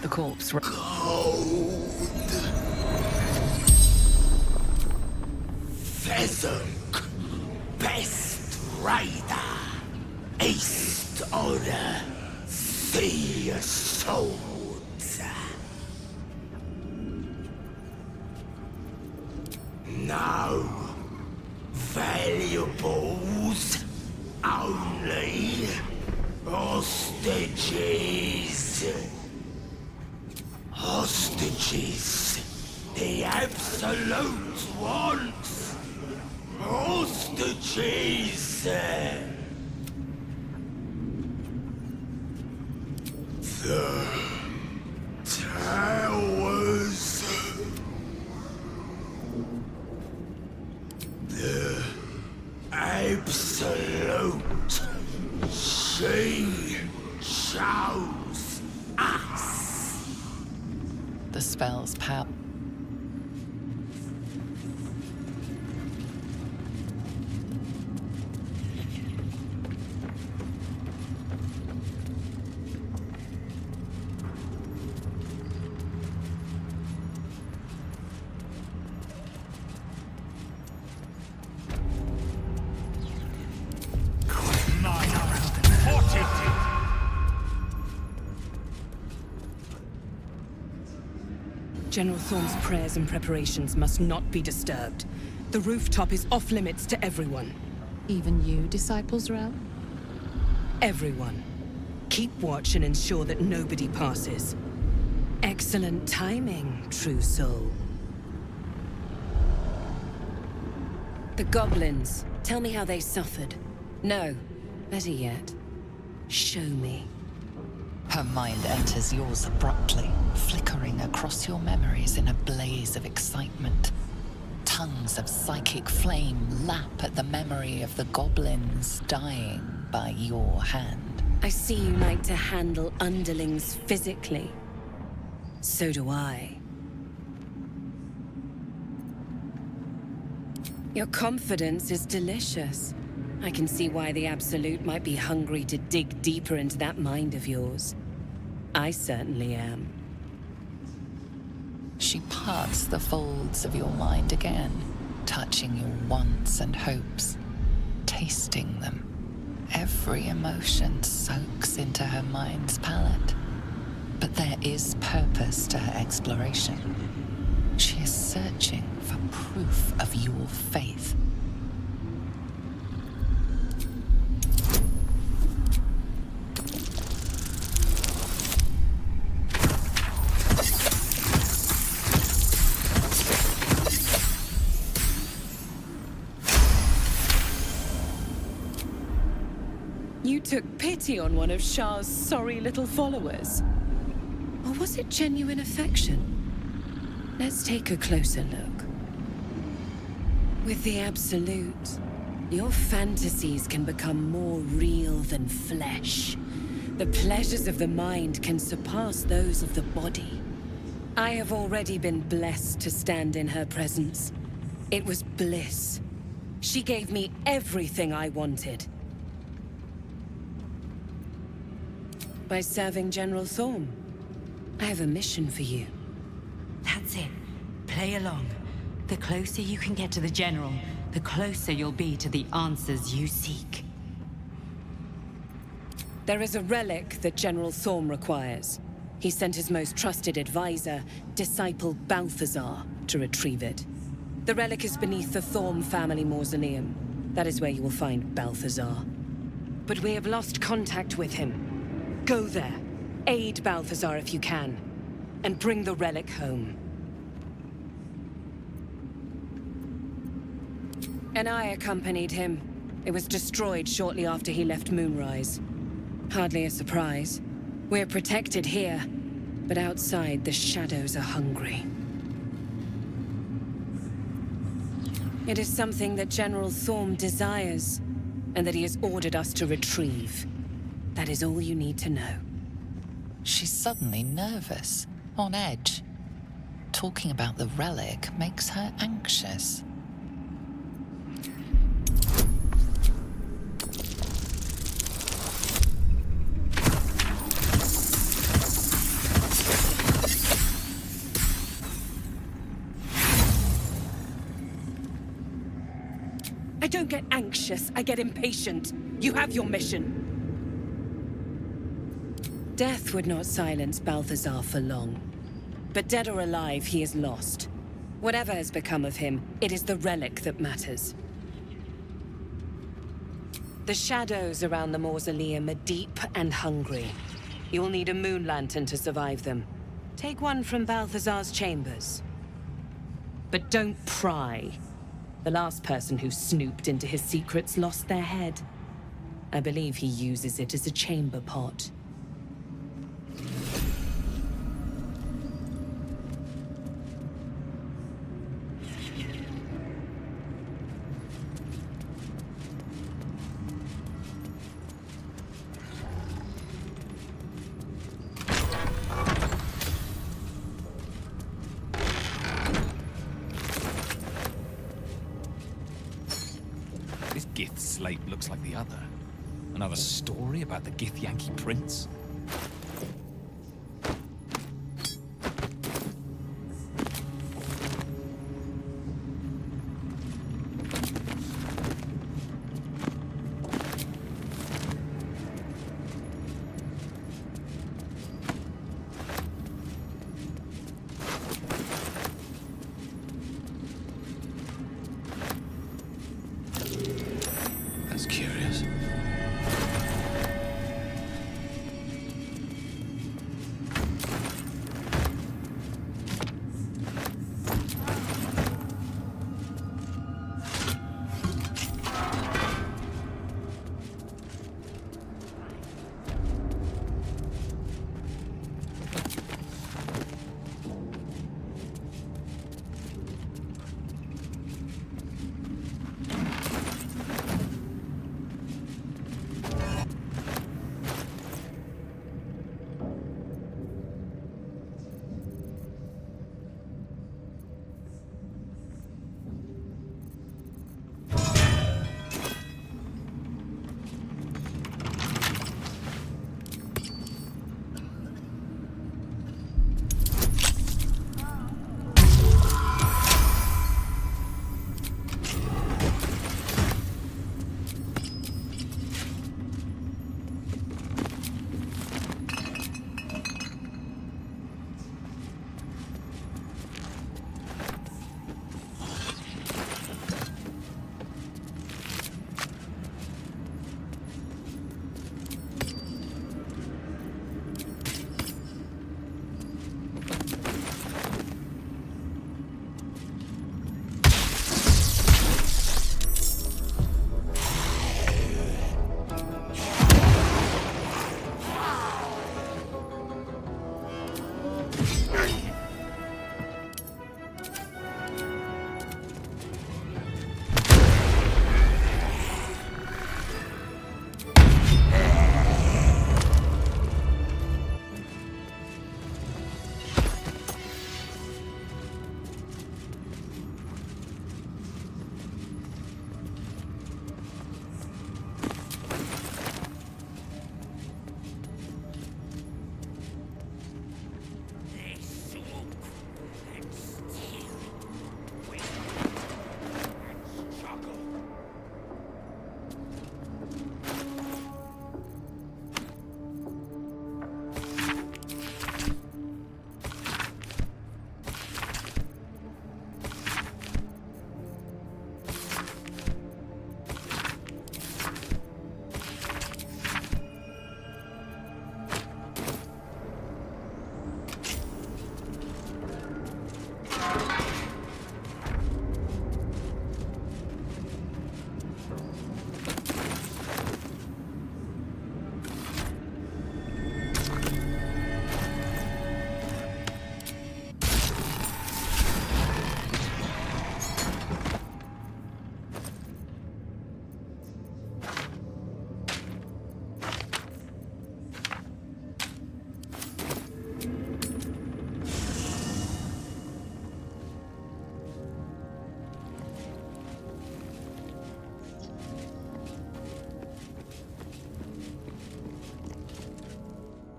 The corpse. Vezunk, best rider, east order, sea swords. Now, valuables. Only hostages. Hostages. The Absolute wants. Hostages. The towers. The Absolute. She chose us. The spell's power. General Thorm's prayers and preparations must not be disturbed. The rooftop is off limits to everyone. Even you, disciples, Rel? Everyone. Keep watch and ensure that nobody passes. Excellent timing, true soul. The goblins. Tell me how they suffered. No, better yet, show me. Her mind enters yours abruptly, flickering across your memories in a blaze of excitement. Tongues of psychic flame lap at the memory of the goblins dying by your hand. I see you like to handle underlings physically. So do I. Your confidence is delicious. I can see why the Absolute might be hungry to dig deeper into that mind of yours. I certainly am. She parts the folds of your mind again, touching your wants and hopes, tasting them. Every emotion soaks into her mind's palette. But there is purpose to her exploration. She is searching for proof of your faith. You took pity on one of Shah's sorry little followers. Or was it genuine affection? Let's take a closer look. With the Absolute, your fantasies can become more real than flesh. The pleasures of the mind can surpass those of the body. I have already been blessed to stand in her presence. It was bliss. She gave me everything I wanted. By serving General Thorm, I have a mission for you. That's it. Play along. The closer you can get to the General, the closer you'll be to the answers you seek. There is a relic that General Thorm requires. He sent his most trusted advisor, disciple Balthazar, to retrieve it. The relic is beneath the Thorm family mausoleum. That is where you will find Balthazar. But we have lost contact with him. Go there, aid Balthazar if you can, and bring the relic home. And I accompanied him. It was destroyed shortly after he left Moonrise. Hardly a surprise. We're protected here, but outside the shadows are hungry. It is something that General Thorm desires, and that he has ordered us to retrieve. That is all you need to know. She's suddenly nervous, on edge. Talking about the relic makes her anxious. I don't get anxious, I get impatient. You have your mission. Death would not silence Balthazar for long. But dead or alive, he is lost. Whatever has become of him, it is the relic that matters. The shadows around the mausoleum are deep and hungry. You'll need a moon lantern to survive them. Take one from Balthazar's chambers. But don't pry. The last person who snooped into his secrets lost their head. I believe he uses it as a chamber pot. This Gith slate looks like the other. Another story about the Gith-Yankee prince? That's curious.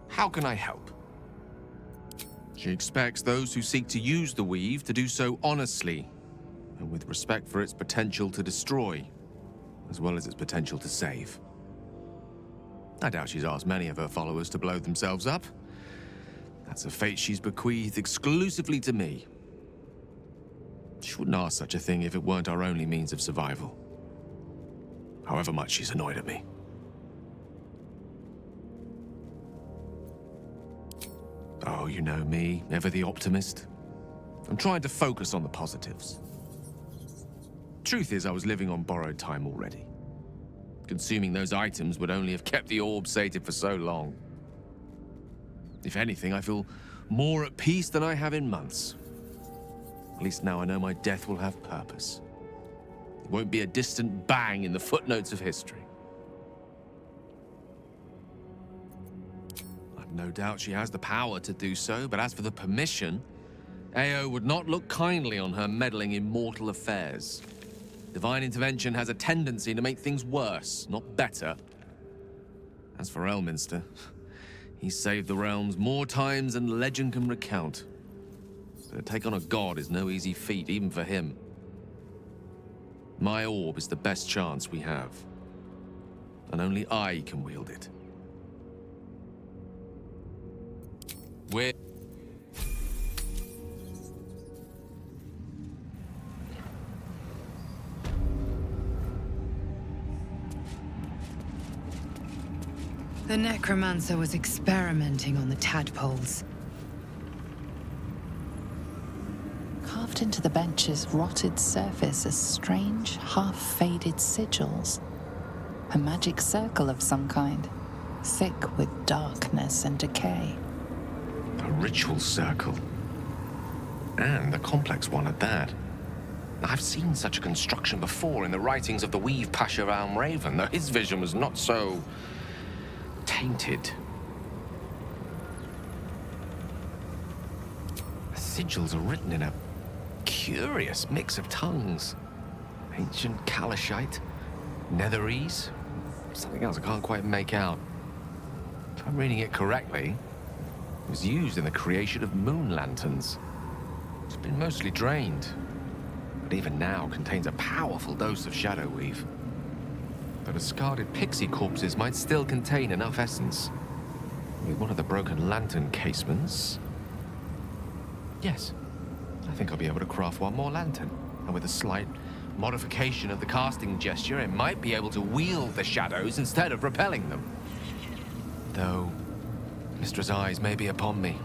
How can I help? She expects those who seek to use the weave to do so honestly, and with respect for its potential to destroy, as well as its potential to save. I doubt she's asked many of her followers to blow themselves up. That's a fate she's bequeathed exclusively to me. She wouldn't ask such a thing if it weren't our only means of survival. however much she's annoyed at me. Oh, you know me, ever the optimist. I'm trying to focus on the positives. Truth is, I was living on borrowed time already. Consuming those items would only have kept the orb sated for so long. If anything, I feel more at peace than I have in months. At least now I know my death will have purpose. It won't be a distant bang in the footnotes of history. I've no doubt she has the power to do so, but as for the permission, Ao would not look kindly on her meddling in mortal affairs. Divine intervention has a tendency to make things worse, not better. As for Elminster, he's saved the realms more times than legend can recount. But to take on a god is no easy feat, even for him. My orb is the best chance we have. And only I can wield it. We're... The necromancer was experimenting on the tadpoles. Carved into the bench's rotted surface are strange, half-faded sigils. A magic circle of some kind, thick with darkness and decay. A ritual circle. And a complex one at that. I've seen such a construction before in the writings of the Weave Pasha Raven, though his vision was not so... tainted. The sigils are written in a curious mix of tongues. Ancient Kalashite, Netherese, something else I can't quite make out. If I'm reading it correctly, it was used in the creation of moon lanterns. It's been mostly drained, but even now contains a powerful dose of shadow weave. The discarded pixie corpses might still contain enough essence. With one of the broken lantern casements... Yes, I think I'll be able to craft one more lantern. And with a slight modification of the casting gesture, it might be able to wield the shadows instead of repelling them. Though, Mistress' eyes may be upon me.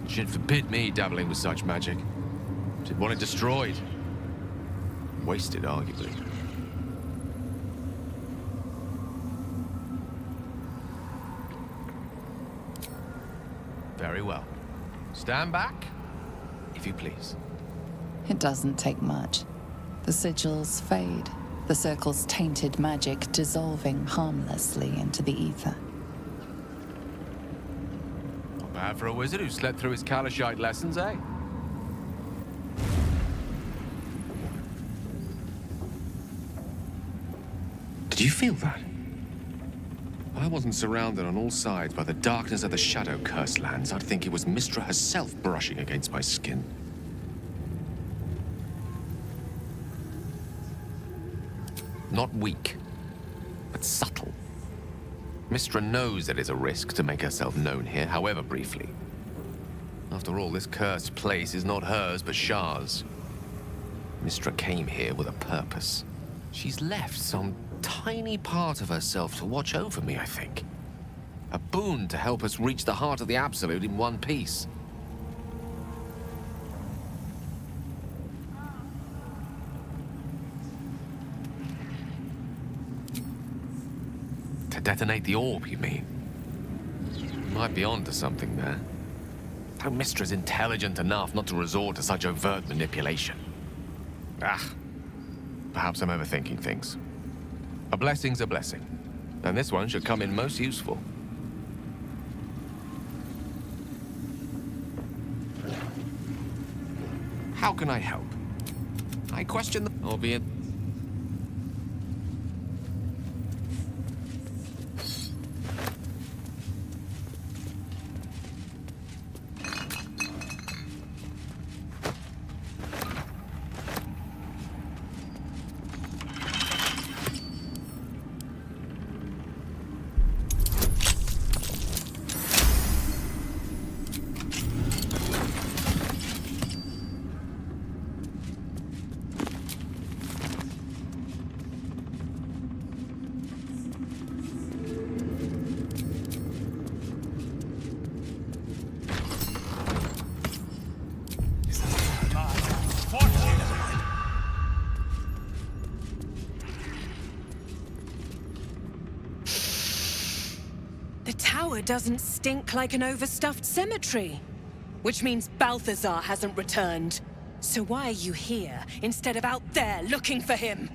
She'd forbid me dabbling with such magic. She'd want it destroyed. Wasted, arguably. Very well. Stand back, if you please. It doesn't take much. The sigils fade, the circle's tainted magic dissolving harmlessly into the ether. Not bad for a wizard who slept through his Kalashite lessons, eh? Did you feel that? If I wasn't surrounded on all sides by the darkness of the shadow-cursed lands, I'd think it was Mystra herself brushing against my skin. Not weak, but subtle. Mystra knows there is a risk to make herself known here, however briefly. After all, this cursed place is not hers, but Shah's. Mystra came here with a purpose. She's left some tiny part of herself to watch over me, I think. A boon to help us reach the heart of the Absolute in one piece. To detonate the orb, you mean? Might be onto something there. Though Mystra's intelligent enough not to resort to such overt manipulation. Perhaps I'm overthinking things. A blessing's a blessing, and this one should come in most useful. How can I help? I question the... albeit... doesn't stink like an overstuffed cemetery. Which means Balthazar hasn't returned. So why are you here instead of out there looking for him?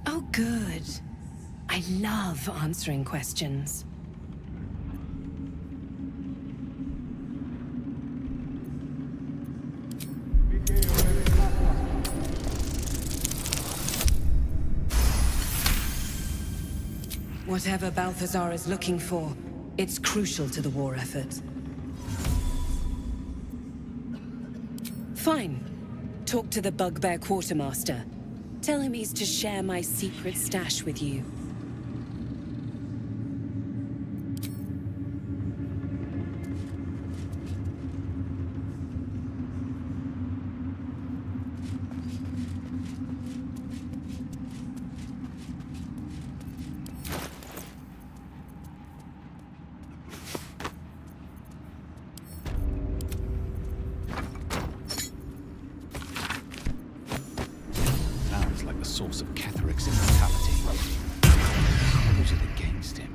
Oh, good. I love answering questions. Whatever Balthazar is looking for, it's crucial to the war effort. Fine. Talk to the Bugbear Quartermaster. Tell him he's to share my secret stash with you. Source of Ketheric's immortality. Use it against him.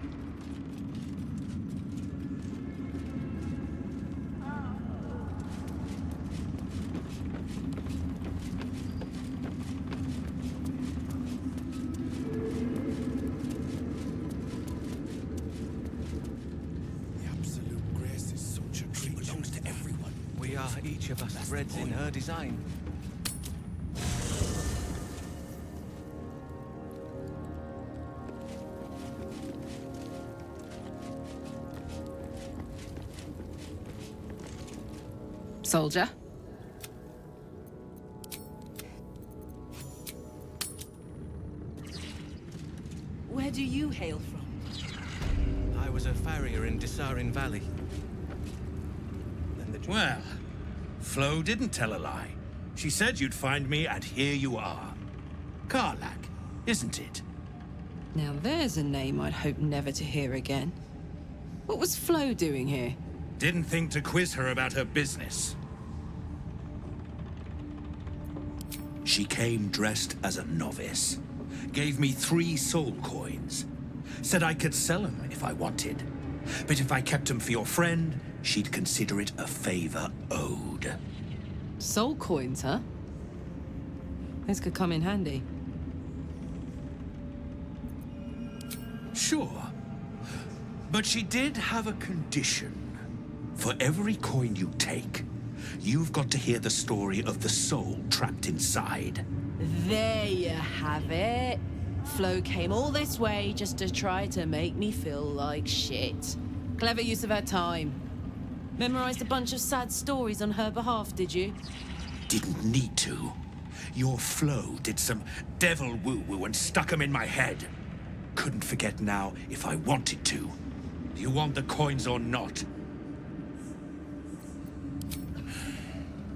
The absolute grace is such a treat. It belongs to everyone. We are each of us threads in her design. Soldier? Where do you hail from? I was a farrier in Desarin Valley. Well, Flo didn't tell a lie. She said you'd find me, and here you are. Kарлach, isn't it? Now there's a name I'd hope never to hear again. What was Flo doing here? Didn't think to quiz her about her business. She came dressed as a novice. Gave me 3 soul coins. Said I could sell them if I wanted. But if I kept them for your friend, she'd consider it a favor owed. Soul coins, huh? This could come in handy. Sure. But she did have a condition. For every coin you take, you've got to hear the story of the soul trapped inside. There you have it. Flo came all this way just to try to make me feel like shit. Clever use of her time. Memorized a bunch of sad stories on her behalf, did you? Didn't need to. Your Flo did some devil woo-woo and stuck 'em in my head. Couldn't forget now if I wanted to. Do you want the coins or not?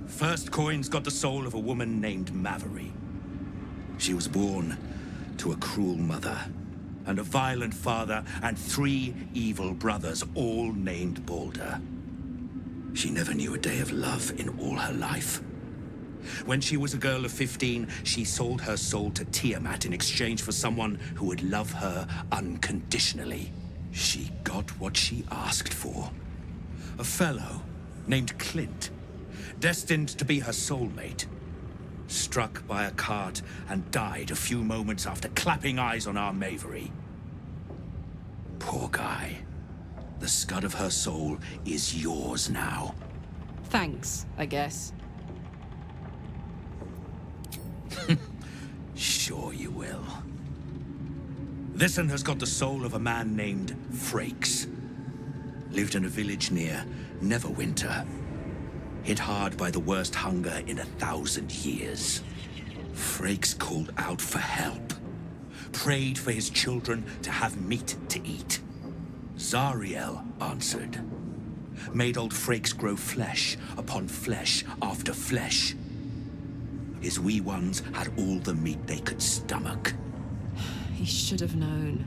First coin's got the soul of a woman named Mavery. She was born to a cruel mother, and a violent father, and 3 evil brothers, all named Baldur. She never knew a day of love in all her life. When she was a girl of 15, she sold her soul to Tiamat in exchange for someone who would love her unconditionally. She got what she asked for. A fellow named Clint, destined to be her soulmate, struck by a cart and died a few moments after clapping eyes on our Mavery. Poor guy. The scud of her soul is yours now. Thanks, I guess. Sure you will. This one has got the soul of a man named Frakes. Lived in a village near Neverwinter. Hit hard by the worst hunger in 1,000 years. Frakes called out for help. Prayed for his children to have meat to eat. Zariel answered. Made old Frakes grow flesh upon flesh after flesh. His wee ones had all the meat they could stomach. He should have known.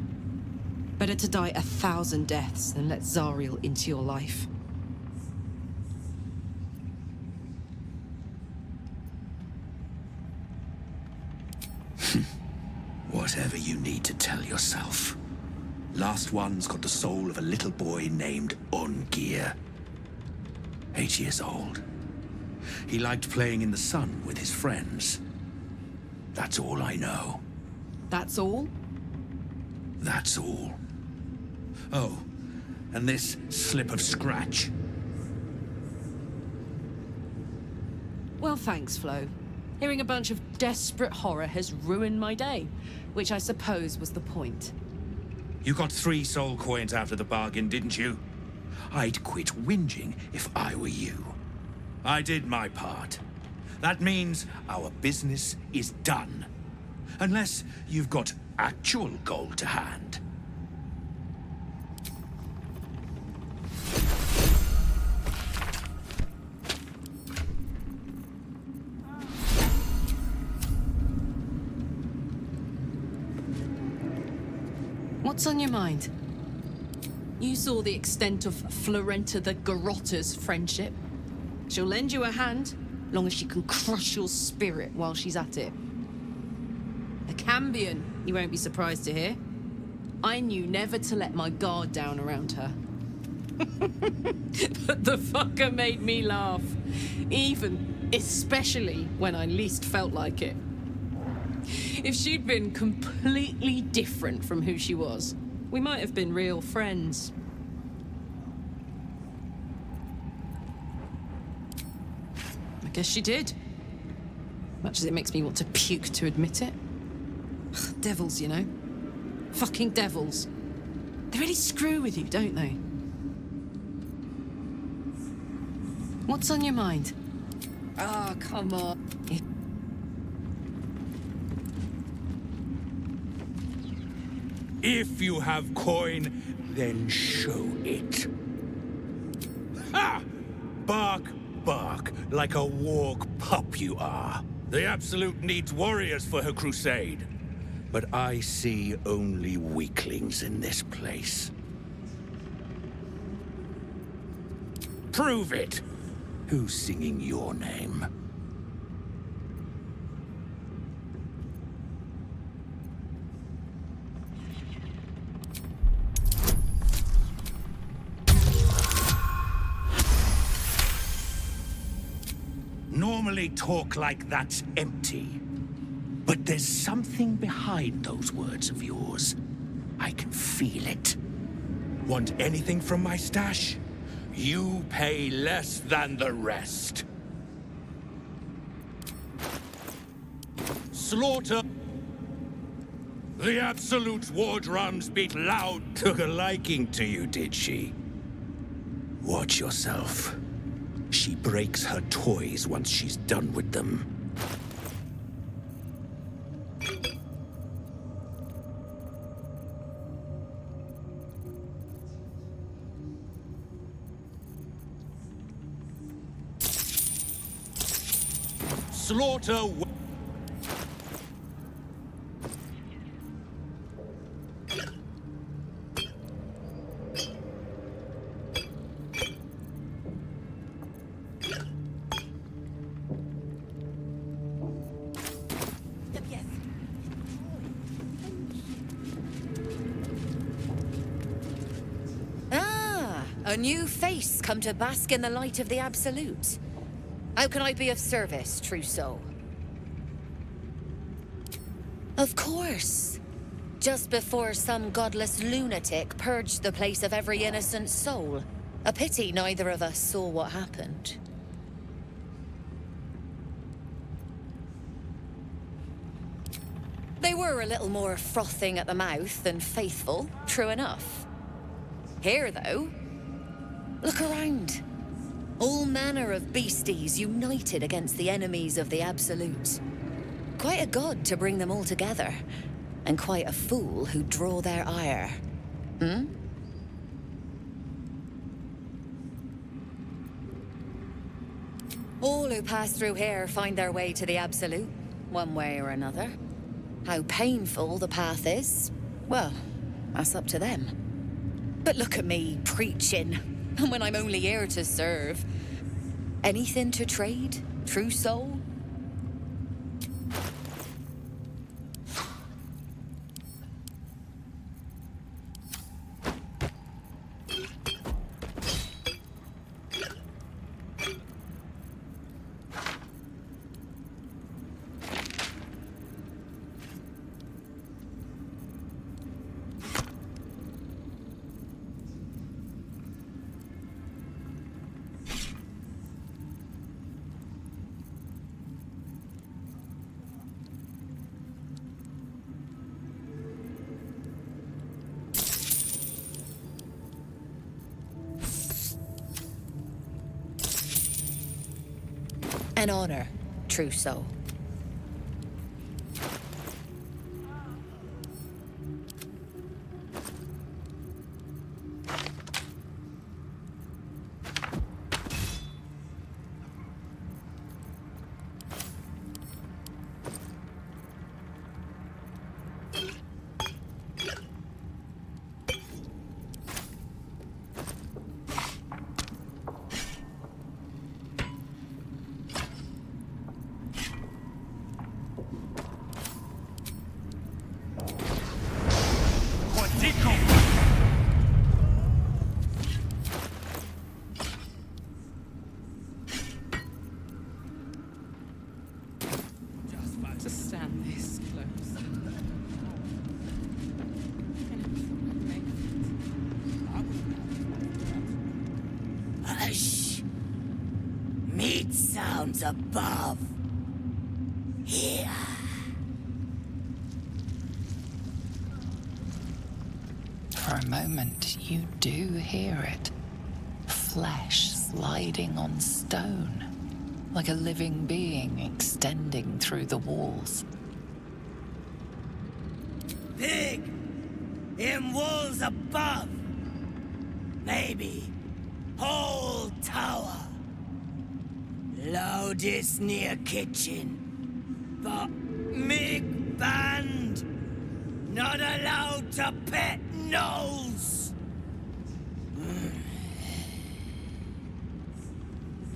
Better to die 1,000 deaths than let Zariel into your life. Whatever you need to tell yourself. Last one's got the soul of a little boy named Ongir. 8 years old. He liked playing in the sun with his friends. That's all I know. That's all? That's all. Oh, and this slip of scratch. Well, thanks, Flo. Hearing a bunch of desperate horror has ruined my day, which I suppose was the point. You got 3 soul coins after the bargain, didn't you? I'd quit whinging if I were you. I did my part. That means our business is done. Unless you've got actual gold to hand. What's on your mind? You saw the extent of Florenta the Garrotta's friendship. She'll lend you a hand, long as she can crush your spirit while she's at it. A Cambion, you won't be surprised to hear. I knew never to let my guard down around her. But the fucker made me laugh. Especially when I least felt like it. If she'd been completely different from who she was, we might have been real friends. I guess she did. Much as it makes me want to puke to admit it. Devils, you know. Fucking devils. They really screw with you, don't they? What's on your mind? Ah, come on. If you have coin, then show it. Ha! Bark, bark, like a warg pup you are. The Absolute needs warriors for her crusade. But I see only weaklings in this place. Prove it! Who's singing your name? Normally talk like that's empty. But there's something behind those words of yours. I can feel it. Want anything from my stash? You pay less than the rest. Slaughter. The Absolute's war drums beat loud. Took a liking to you, did she? Watch yourself. She breaks her toys once she's done with them. Slaughter. A new face come to bask in the light of the Absolute. How can I be of service, true soul? Of course. Just before some godless lunatic purged the place of every innocent soul. A pity neither of us saw what happened. They were a little more frothing at the mouth than faithful, true enough. Here, though, look around. All manner of beasties united against the enemies of the Absolute. Quite a god to bring them all together, and quite a fool who'd draw their ire. Hmm? All who pass through here find their way to the Absolute, one way or another. How painful the path is, well, that's up to them. But look at me, preaching, and when I'm only here to serve. Anything to trade, true soul? An honor, true soul. Above. Here. For a moment, you do hear it. Flesh sliding on stone, like a living being extending through the walls. Big! In walls above! Maybe whole tower. Loudest near kitchen, but mig band not allowed to pet nose.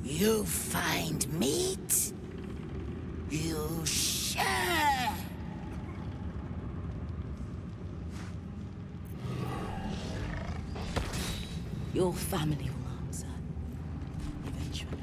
You find meat, you share. Your family will answer eventually.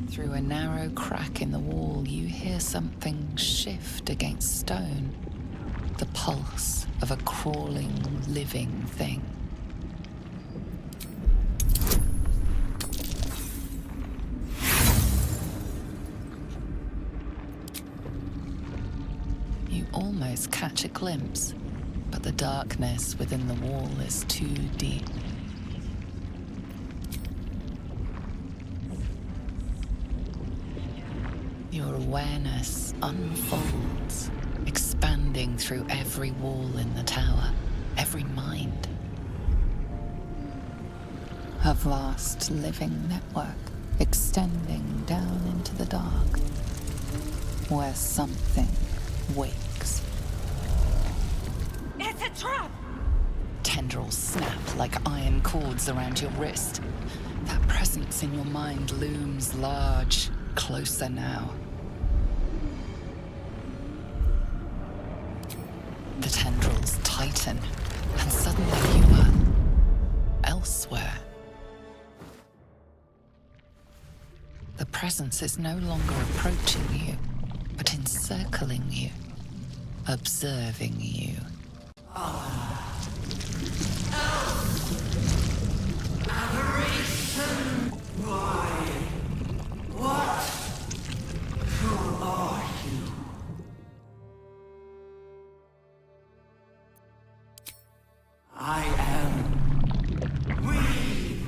Through a narrow crack in the wall, you hear something shift against stone. The pulse of a crawling, living thing. You almost catch a glimpse, but the darkness within the wall is too deep. Your awareness unfolds, expanding through every wall in the tower, every mind. A vast living network extending down into the dark, where something wakes. It's a trap! Tendrils snap like iron cords around your wrist. That presence in your mind looms large, closer now. The tendrils tighten, and suddenly you are elsewhere. The presence is no longer approaching you, but encircling you, observing you. Aberration! Why? What? Who are you? I am. We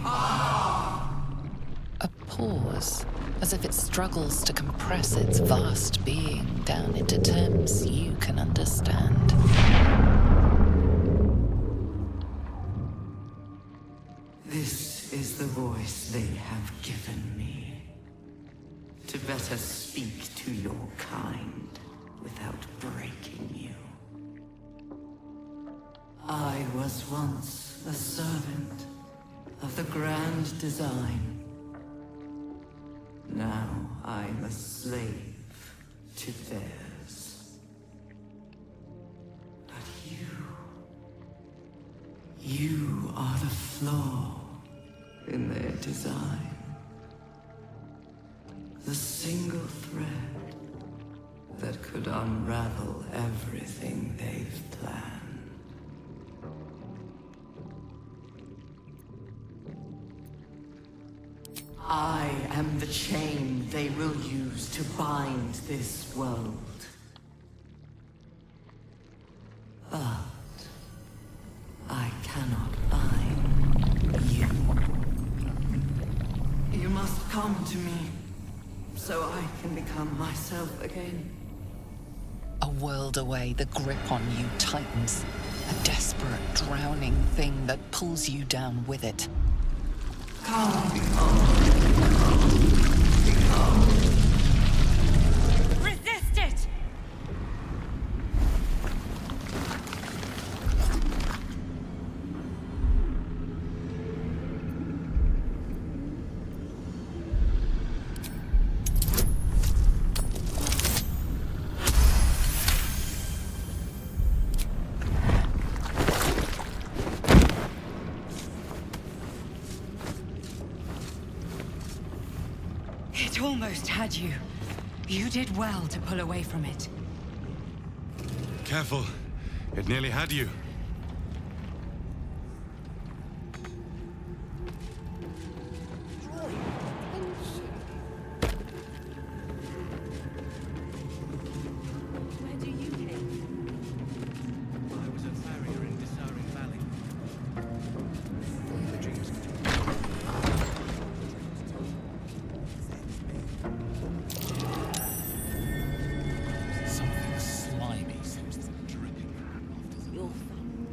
are. A pause, as if it struggles to compress its vast being down into terms you can understand. This is the voice they have given me. To better speak to your kind without breaking you. I was once a servant of the grand design. Now I'm a slave to theirs. But you are the flaw in their design. The single thread that could unravel everything they've planned. I am the chain they will use to bind this world. But I cannot bind you. You must come to me, so I can become myself again. A world away, the grip on you tightens. A desperate, drowning thing that pulls you down with it. Come, Resist it! It almost had you. You did well to pull away from it. Careful. It nearly had you. Where do you live? I was a farrier in Dissaring Valley. The dreams. Something slimy seems to be dripping. You'll find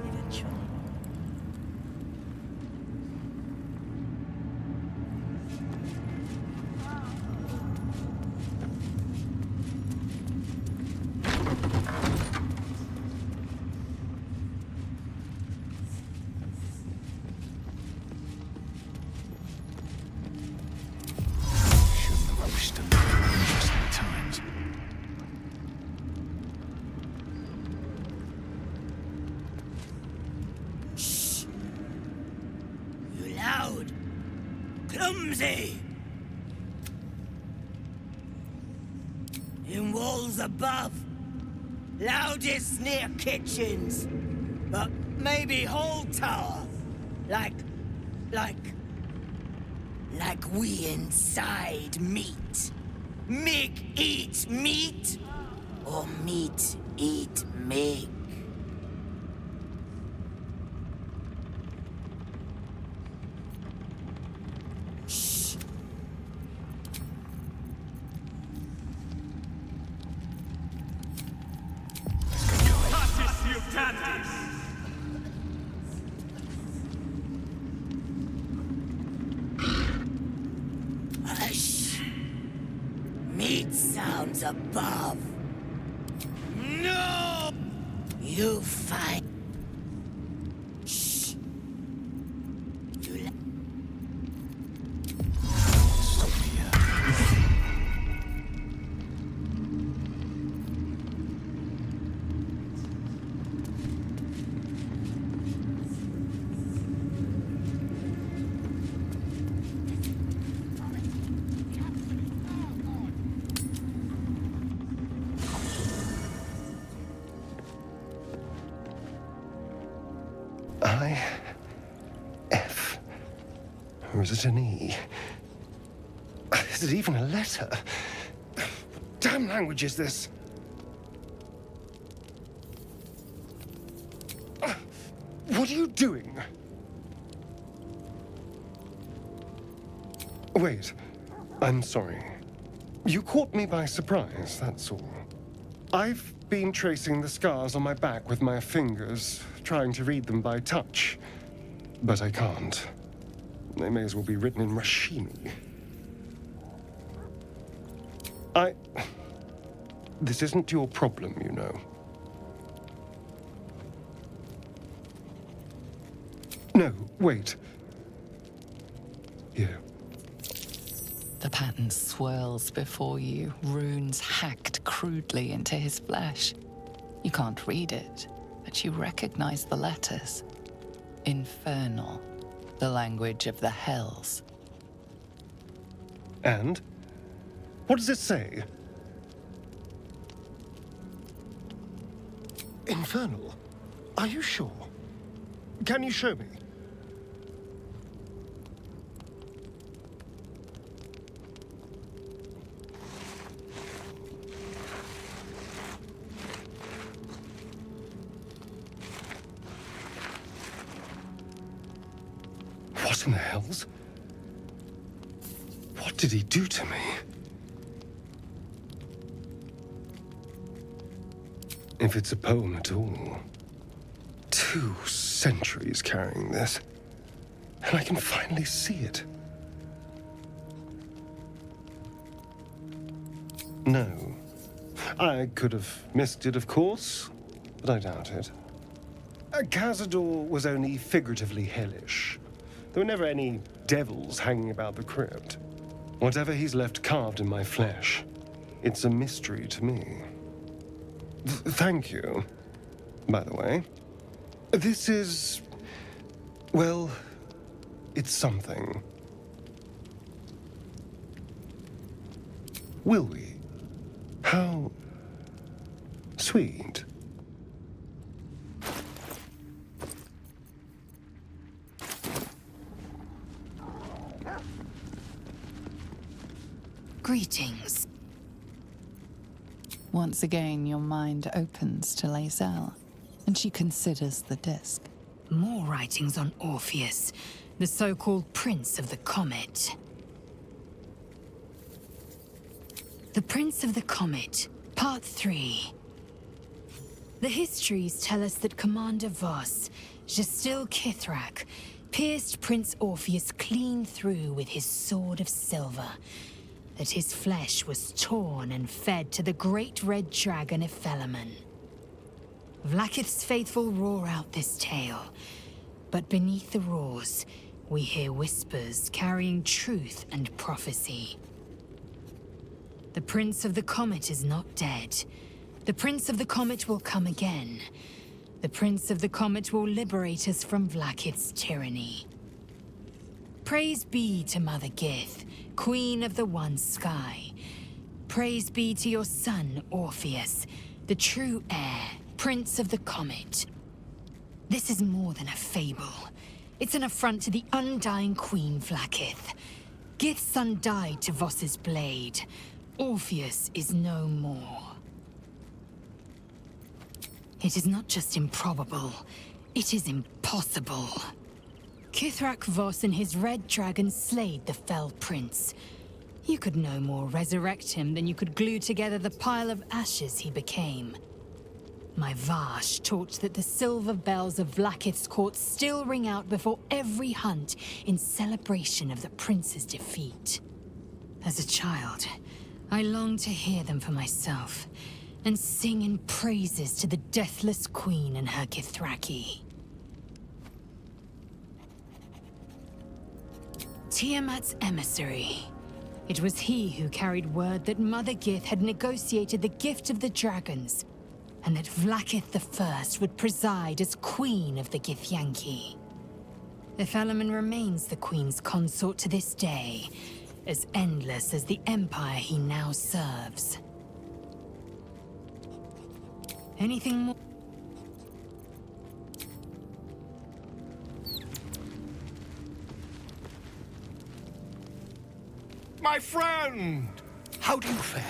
eventually. Shouldn't have wished to live in interesting times. You loud, clumsy. In walls above, loudest near kitchens, but maybe whole tower, like we inside meat. Mig eat meat, or meat eat mig. Hush! Meat sounds above. No! You fight. Shh. You I-F. Or is it an E? Is it even a letter? Damn language is this? What are you doing? Wait, I'm sorry. You caught me by surprise, that's all. I've been tracing the scars on my back with my fingers, trying to read them by touch. But I can't. They may as well be written in Rashimi. This isn't your problem, you know. No, wait. Here. The pattern swirls before you, runes hacked crudely into his flesh. You can't read it, but you recognize the letters. Infernal, the language of the hells. And? What does it say? Infernal? Are you sure? Can you show me? What in the hells? What did he do to me? If it's a poem at all. 2 centuries carrying this. And I can finally see it. No. I could have missed it, of course, but I doubt it. Cazador was only figuratively hellish. There were never any devils hanging about the crypt. Whatever he's left carved in my flesh, it's a mystery to me. Thank you, by the way. This is... well, it's something. Will we? How sweet. Greetings. Once again, your mind opens to Lae'zel, and she considers the disc. More writings on Orpheus, the so-called Prince of the Comet. The Prince of the Comet, Part 3. The histories tell us that Commander Voss, Gestil Kithrak, pierced Prince Orpheus clean through with his sword of silver, that his flesh was torn and fed to the great red dragon Ephelemon. Vlaakith's faithful roar out this tale, but beneath the roars, we hear whispers carrying truth and prophecy. The Prince of the Comet is not dead. The Prince of the Comet will come again. The Prince of the Comet will liberate us from Vlaakith's tyranny. Praise be to Mother Gith, Queen of the One Sky. Praise be to your son, Orpheus, the true heir, Prince of the Comet. This is more than a fable. It's an affront to the undying Queen Vlaakith. Gith's son died to Voss's blade. Orpheus is no more. It is not just improbable, it is impossible. Kithrak Voss and his red dragon slayed the fell prince. You could no more resurrect him than you could glue together the pile of ashes he became. My Vash taught that the silver bells of Vlaakith's court still ring out before every hunt in celebration of the prince's defeat. As a child, I longed to hear them for myself, and sing in praises to the deathless queen and her Kithraki. Tiamat's emissary. It was he who carried word that Mother Gith had negotiated the gift of the dragons, and that Vlaakith I would preside as Queen of the Githyanki. Ephelemon remains the Queen's consort to this day, as endless as the empire he now serves. Anything more? My friend! How do you fare?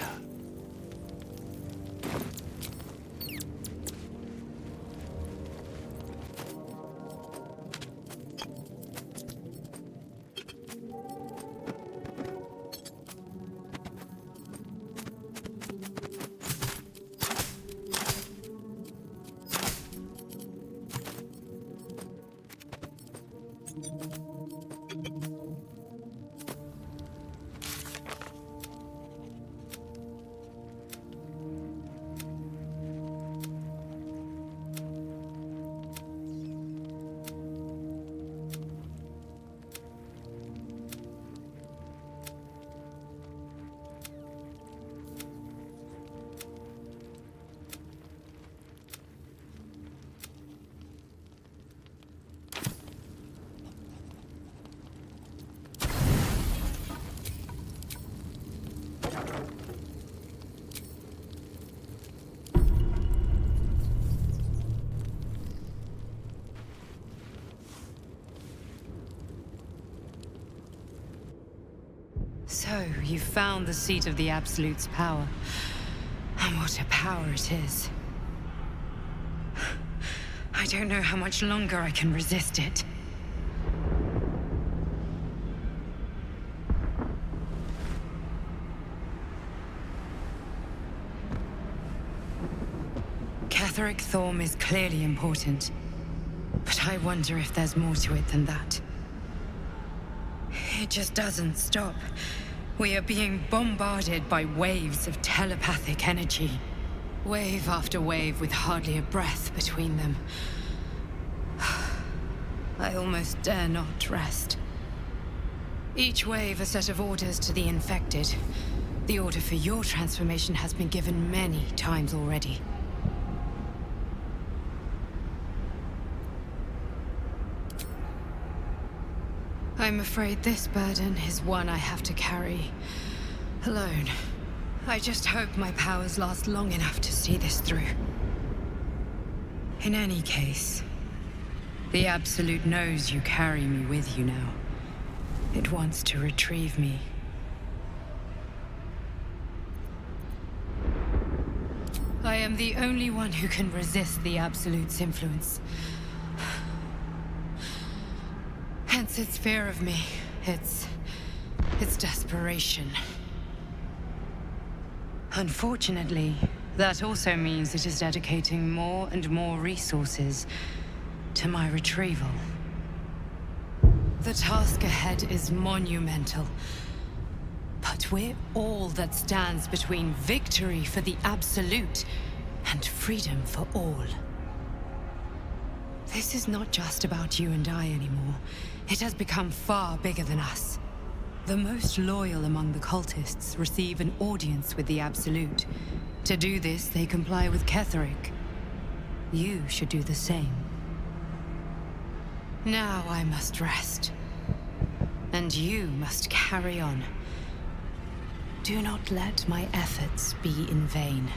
So, you've found the seat of the Absolute's power. And what a power it is. I don't know how much longer I can resist it. Ketheric Thorm is clearly important, but I wonder if there's more to it than that. It just doesn't stop. We are being bombarded by waves of telepathic energy. Wave after wave with hardly a breath between them. I almost dare not rest. Each wave a set of orders to the infected. The order for your transformation has been given many times already. I'm afraid this burden is one I have to carry alone. I just hope my powers last long enough to see this through. In any case, the Absolute knows you carry me with you now. It wants to retrieve me. I am the only one who can resist the Absolute's influence. Hence its fear of me, its desperation. Unfortunately, that also means it is dedicating more and more resources to my retrieval. The task ahead is monumental, but we're all that stands between victory for the Absolute and freedom for all. This is not just about you and I anymore. It has become far bigger than us. The most loyal among the cultists receive an audience with the Absolute. To do this, they comply with Ketheric. You should do the same. Now I must rest. And you must carry on. Do not let my efforts be in vain.